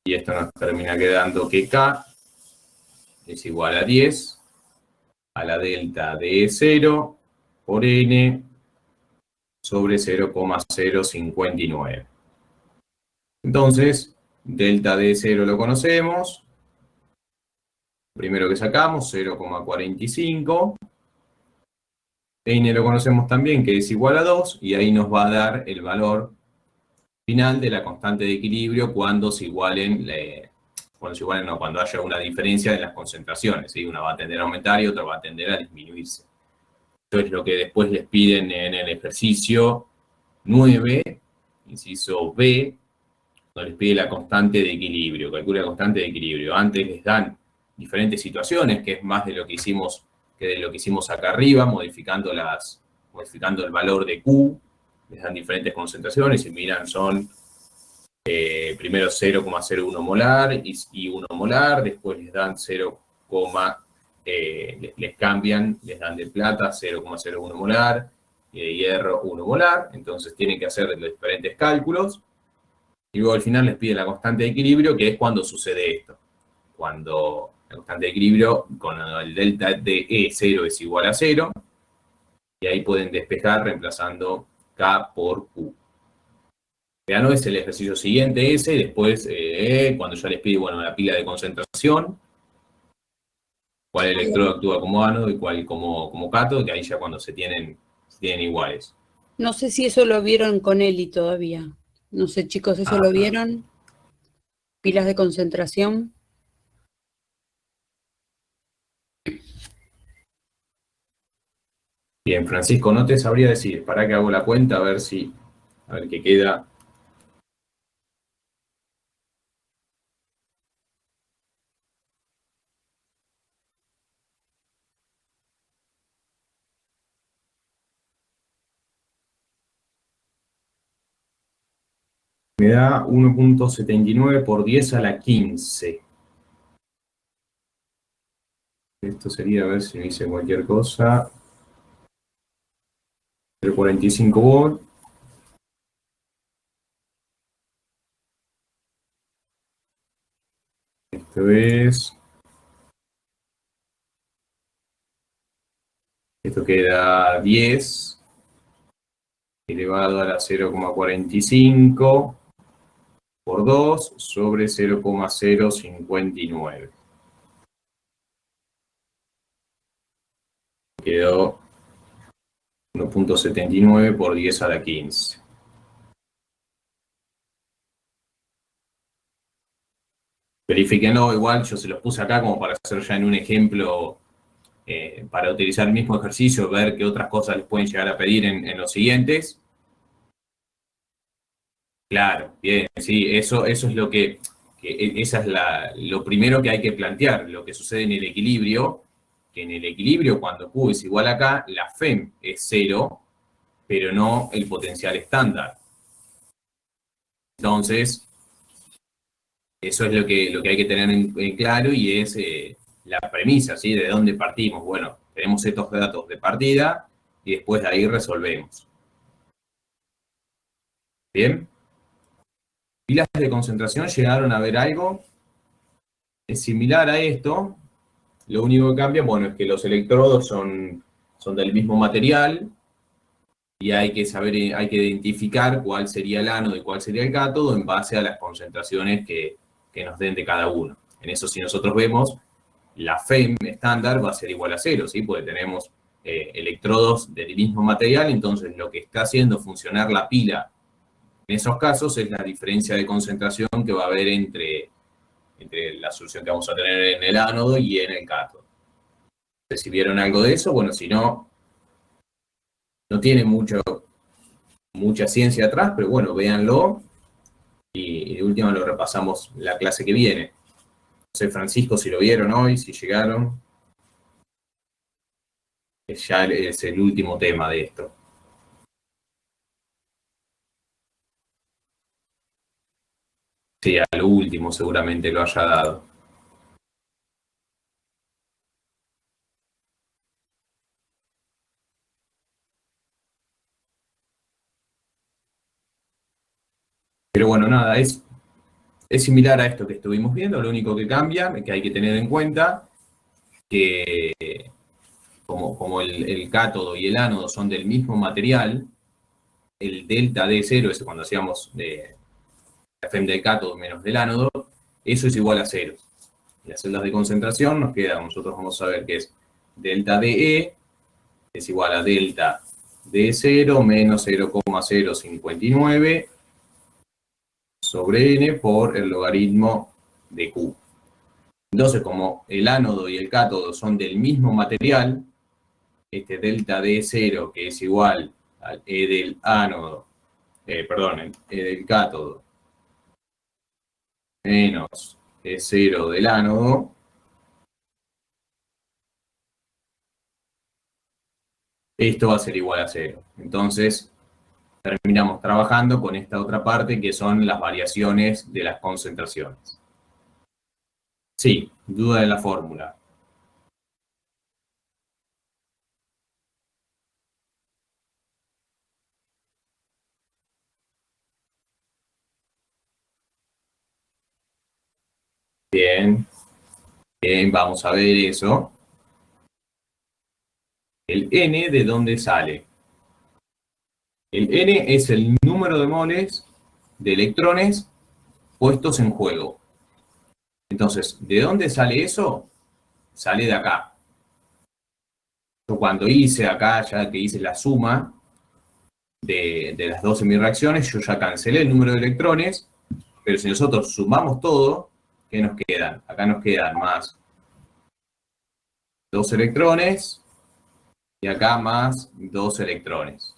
y esto nos termina quedando que k es igual a 10 a la delta de 0 por n sobre 0,059. Entonces, delta D0 lo conocemos. Primero que sacamos, 0,45. N lo conocemos también, que es igual a 2, y ahí nos va a dar el valor final de la constante de equilibrio cuando se igualen, cuando haya una diferencia de las concentraciones, ¿sí? Una va a tender a aumentar y otra va a tender a disminuirse. Esto es lo que después les piden en el ejercicio 9, inciso B, donde les pide la constante de equilibrio, calcula la constante de equilibrio. Antes les dan diferentes situaciones, que es más de lo que hicimos acá arriba, modificando el valor de Q, les dan diferentes concentraciones y miran, son primero 0,01 molar y 1 molar, después les dan les cambian, les dan de plata 0,01 molar y de hierro 1 molar, entonces tienen que hacer los diferentes cálculos y luego al final les pide la constante de equilibrio, que es cuando sucede esto, cuando la constante de equilibrio con el delta de E0 es igual a 0, y ahí pueden despejar reemplazando K por Q. Ya no es el ejercicio siguiente ese, después cuando ya les pide, bueno, la pila de concentración, cuál electrodo actúa como ánodo y cuál como cátodo, que ahí ya cuando se tienen iguales. No sé si eso lo vieron con Eli todavía. No sé, chicos, ¿eso lo vieron? Pilas de concentración. Bien, Francisco, no te sabría decir, para que hago la cuenta, a ver qué queda. Me da 1.79 por 10 a la 15. Esto sería, a ver si me hice cualquier cosa. 45 volt. Esto queda 10 elevado a la 0,45 por 2 sobre 0,059. Quedó 1.79 por 10 a la 15. Verifíquenlo, igual yo se los puse acá como para hacer ya en un ejemplo, para utilizar el mismo ejercicio, ver qué otras cosas les pueden llegar a pedir en los siguientes. Claro, bien, sí, eso es lo esa es lo primero que hay que plantear, lo que sucede en el equilibrio, que en el equilibrio cuando Q es igual a K, la FEM es 0, pero no el potencial estándar. Entonces, eso es lo que hay que tener en claro y es la premisa, ¿sí? ¿De dónde partimos? Bueno, tenemos estos datos de partida y después de ahí resolvemos. ¿Bien? Pilas de concentración, ¿llegaron a ver algo? Es similar a esto. Lo único que cambia, bueno, es que los electrodos son del mismo material y hay que identificar cuál sería el ánodo y cuál sería el cátodo en base a las concentraciones que nos den de cada uno. En eso, si nosotros vemos, la FEM estándar va a ser igual a 0, ¿sí? Porque tenemos electrodos del mismo material, entonces lo que está haciendo funcionar la pila en esos casos es la diferencia de concentración que va a haber entre la solución que vamos a tener en el ánodo y en el cátodo. Si vieron algo de eso, bueno, si no tiene mucha ciencia atrás, pero bueno, véanlo y de última lo repasamos la clase que viene. No sé, Francisco, si lo vieron hoy, si llegaron. Ya es el último tema de esto. Sí, a lo último seguramente lo haya dado. Pero bueno, nada, es similar a esto que estuvimos viendo, lo único que cambia, que hay que tener en cuenta, que como el cátodo y el ánodo son del mismo material, el delta D0, ese cuando hacíamos la FEM del cátodo menos del ánodo, eso es igual a 0. Y las celdas de concentración nos queda, nosotros vamos a ver que es delta DE es igual a delta D0 menos 0,059 sobre N por el logaritmo de Q. Entonces, como el ánodo y el cátodo son del mismo material, este delta D0, que es igual al E del ánodo, E del cátodo, menos E0 del ánodo, esto va a ser igual a 0. Entonces, terminamos trabajando con esta otra parte que son las variaciones de las concentraciones. Sí, duda de la fórmula. Bien, bien, vamos a ver eso. El N, ¿de dónde sale? El N es el número de moles de electrones puestos en juego. Entonces, ¿de dónde sale eso? Sale de acá. Yo cuando hice acá, ya que hice la suma de las dos semireacciones, yo ya cancelé el número de electrones, pero si nosotros sumamos todo, ¿qué nos quedan? Acá nos quedan más 2 electrones y acá más 2 electrones.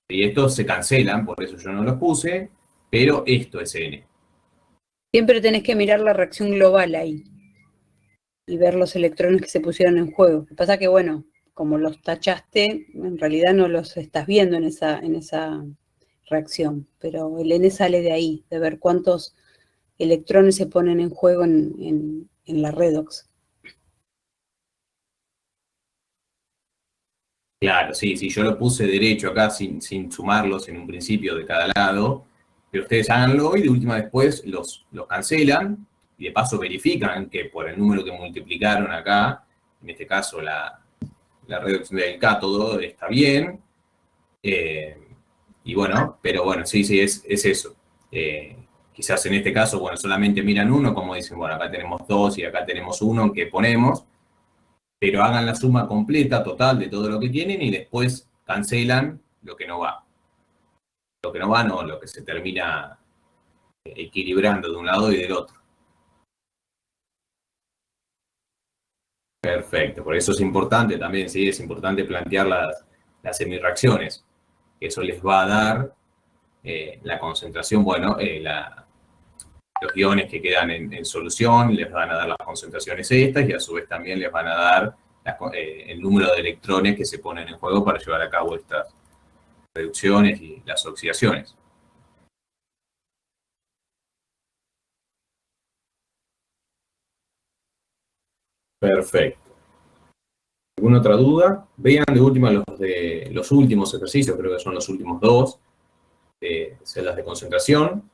Y estos se cancelan, por eso yo no los puse, pero esto es N. Siempre tenés que mirar la reacción global ahí y ver los electrones que se pusieron en juego. Lo que pasa que, bueno, como los tachaste, en realidad no los estás viendo en esa reacción, pero el N sale de ahí, de ver cuántos electrones se ponen en juego en la redox. Claro, sí, yo lo puse derecho acá sin sumarlos en un principio de cada lado, pero ustedes háganlo y de última después los cancelan y de paso verifican que por el número que multiplicaron acá, en este caso la reducción del cátodo está bien, y bueno, pero bueno, sí, es eso. Quizás en este caso, bueno, solamente miran uno, como dicen, bueno, acá tenemos 2 y acá tenemos 1 que ponemos, pero hagan la suma completa, total, de todo lo que tienen y después cancelan lo que no va. Lo que no va, no, lo que se termina equilibrando de un lado y del otro. Perfecto, por eso es importante también, sí, es importante plantear las semireacciones. Eso les va a dar la concentración, bueno, los iones que quedan en solución les van a dar las concentraciones estas y a su vez también les van a dar el número de electrones que se ponen en juego para llevar a cabo estas reducciones y las oxidaciones. Perfecto. ¿Alguna otra duda? Vean de última los últimos ejercicios, creo que son los últimos 2, de celdas de concentración.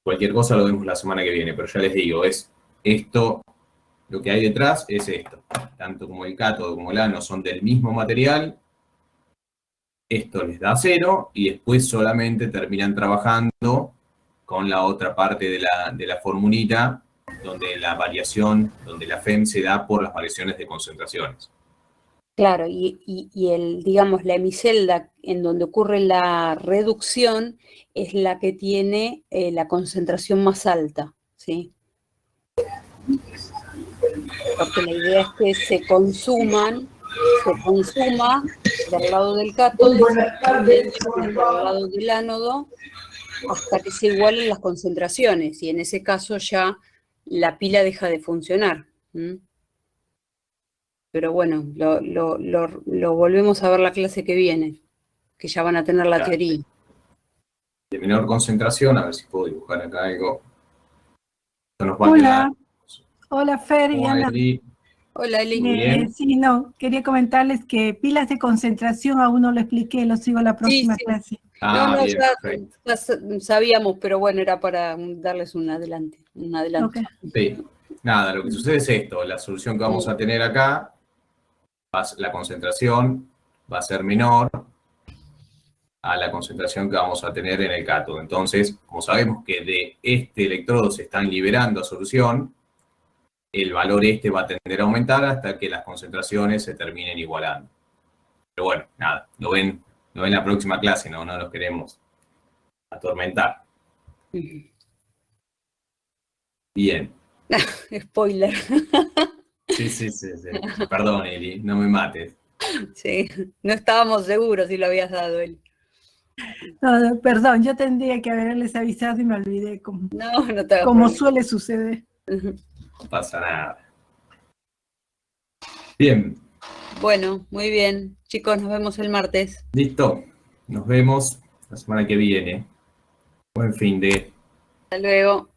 Cualquier cosa lo vemos la semana que viene, pero ya les digo, es esto, lo que hay detrás es esto. Tanto como el cátodo como el ánodo son del mismo material, esto les da 0 y después solamente terminan trabajando con la otra parte de la formulita, donde la variación, donde la FEM se da por las variaciones de concentraciones. Claro, digamos, la hemicelda en donde ocurre la reducción es la que tiene la concentración más alta, ¿sí? Porque la idea es que se consuma del lado del cátodo y del lado del ánodo hasta que se igualen las concentraciones, y en ese caso ya la pila deja de funcionar. Pero bueno, lo volvemos a ver la clase que viene, que ya van a tener la teoría. De menor concentración, a ver si puedo dibujar acá algo. Hola, hola Fer y Ana. Hola Eli. Sí, no, quería comentarles que pilas de concentración aún no lo expliqué, lo sigo la próxima clase. Bien, ya sabíamos, pero bueno, era para darles un adelanto. Okay. Sí, nada, lo que sucede es esto, la solución que vamos a tener acá, la concentración va a ser menor a la concentración que vamos a tener en el cátodo. Entonces, como sabemos que de este electrodo se están liberando a solución, el valor va a tender a aumentar hasta que las concentraciones se terminen igualando. Pero bueno, nada, lo ven la próxima clase, no los queremos atormentar. Bien. Spoiler. Sí. Perdón, Eli, no me mates. Sí, no estábamos seguros si lo habías dado él. No, perdón, yo tendría que haberles avisado y me olvidé, como No te hagas como problema. suele suceder. No pasa nada. Bien, Bueno, muy bien. Chicos, nos vemos el martes. listo. Nos vemos la semana que viene. Buen fin de... Hasta luego.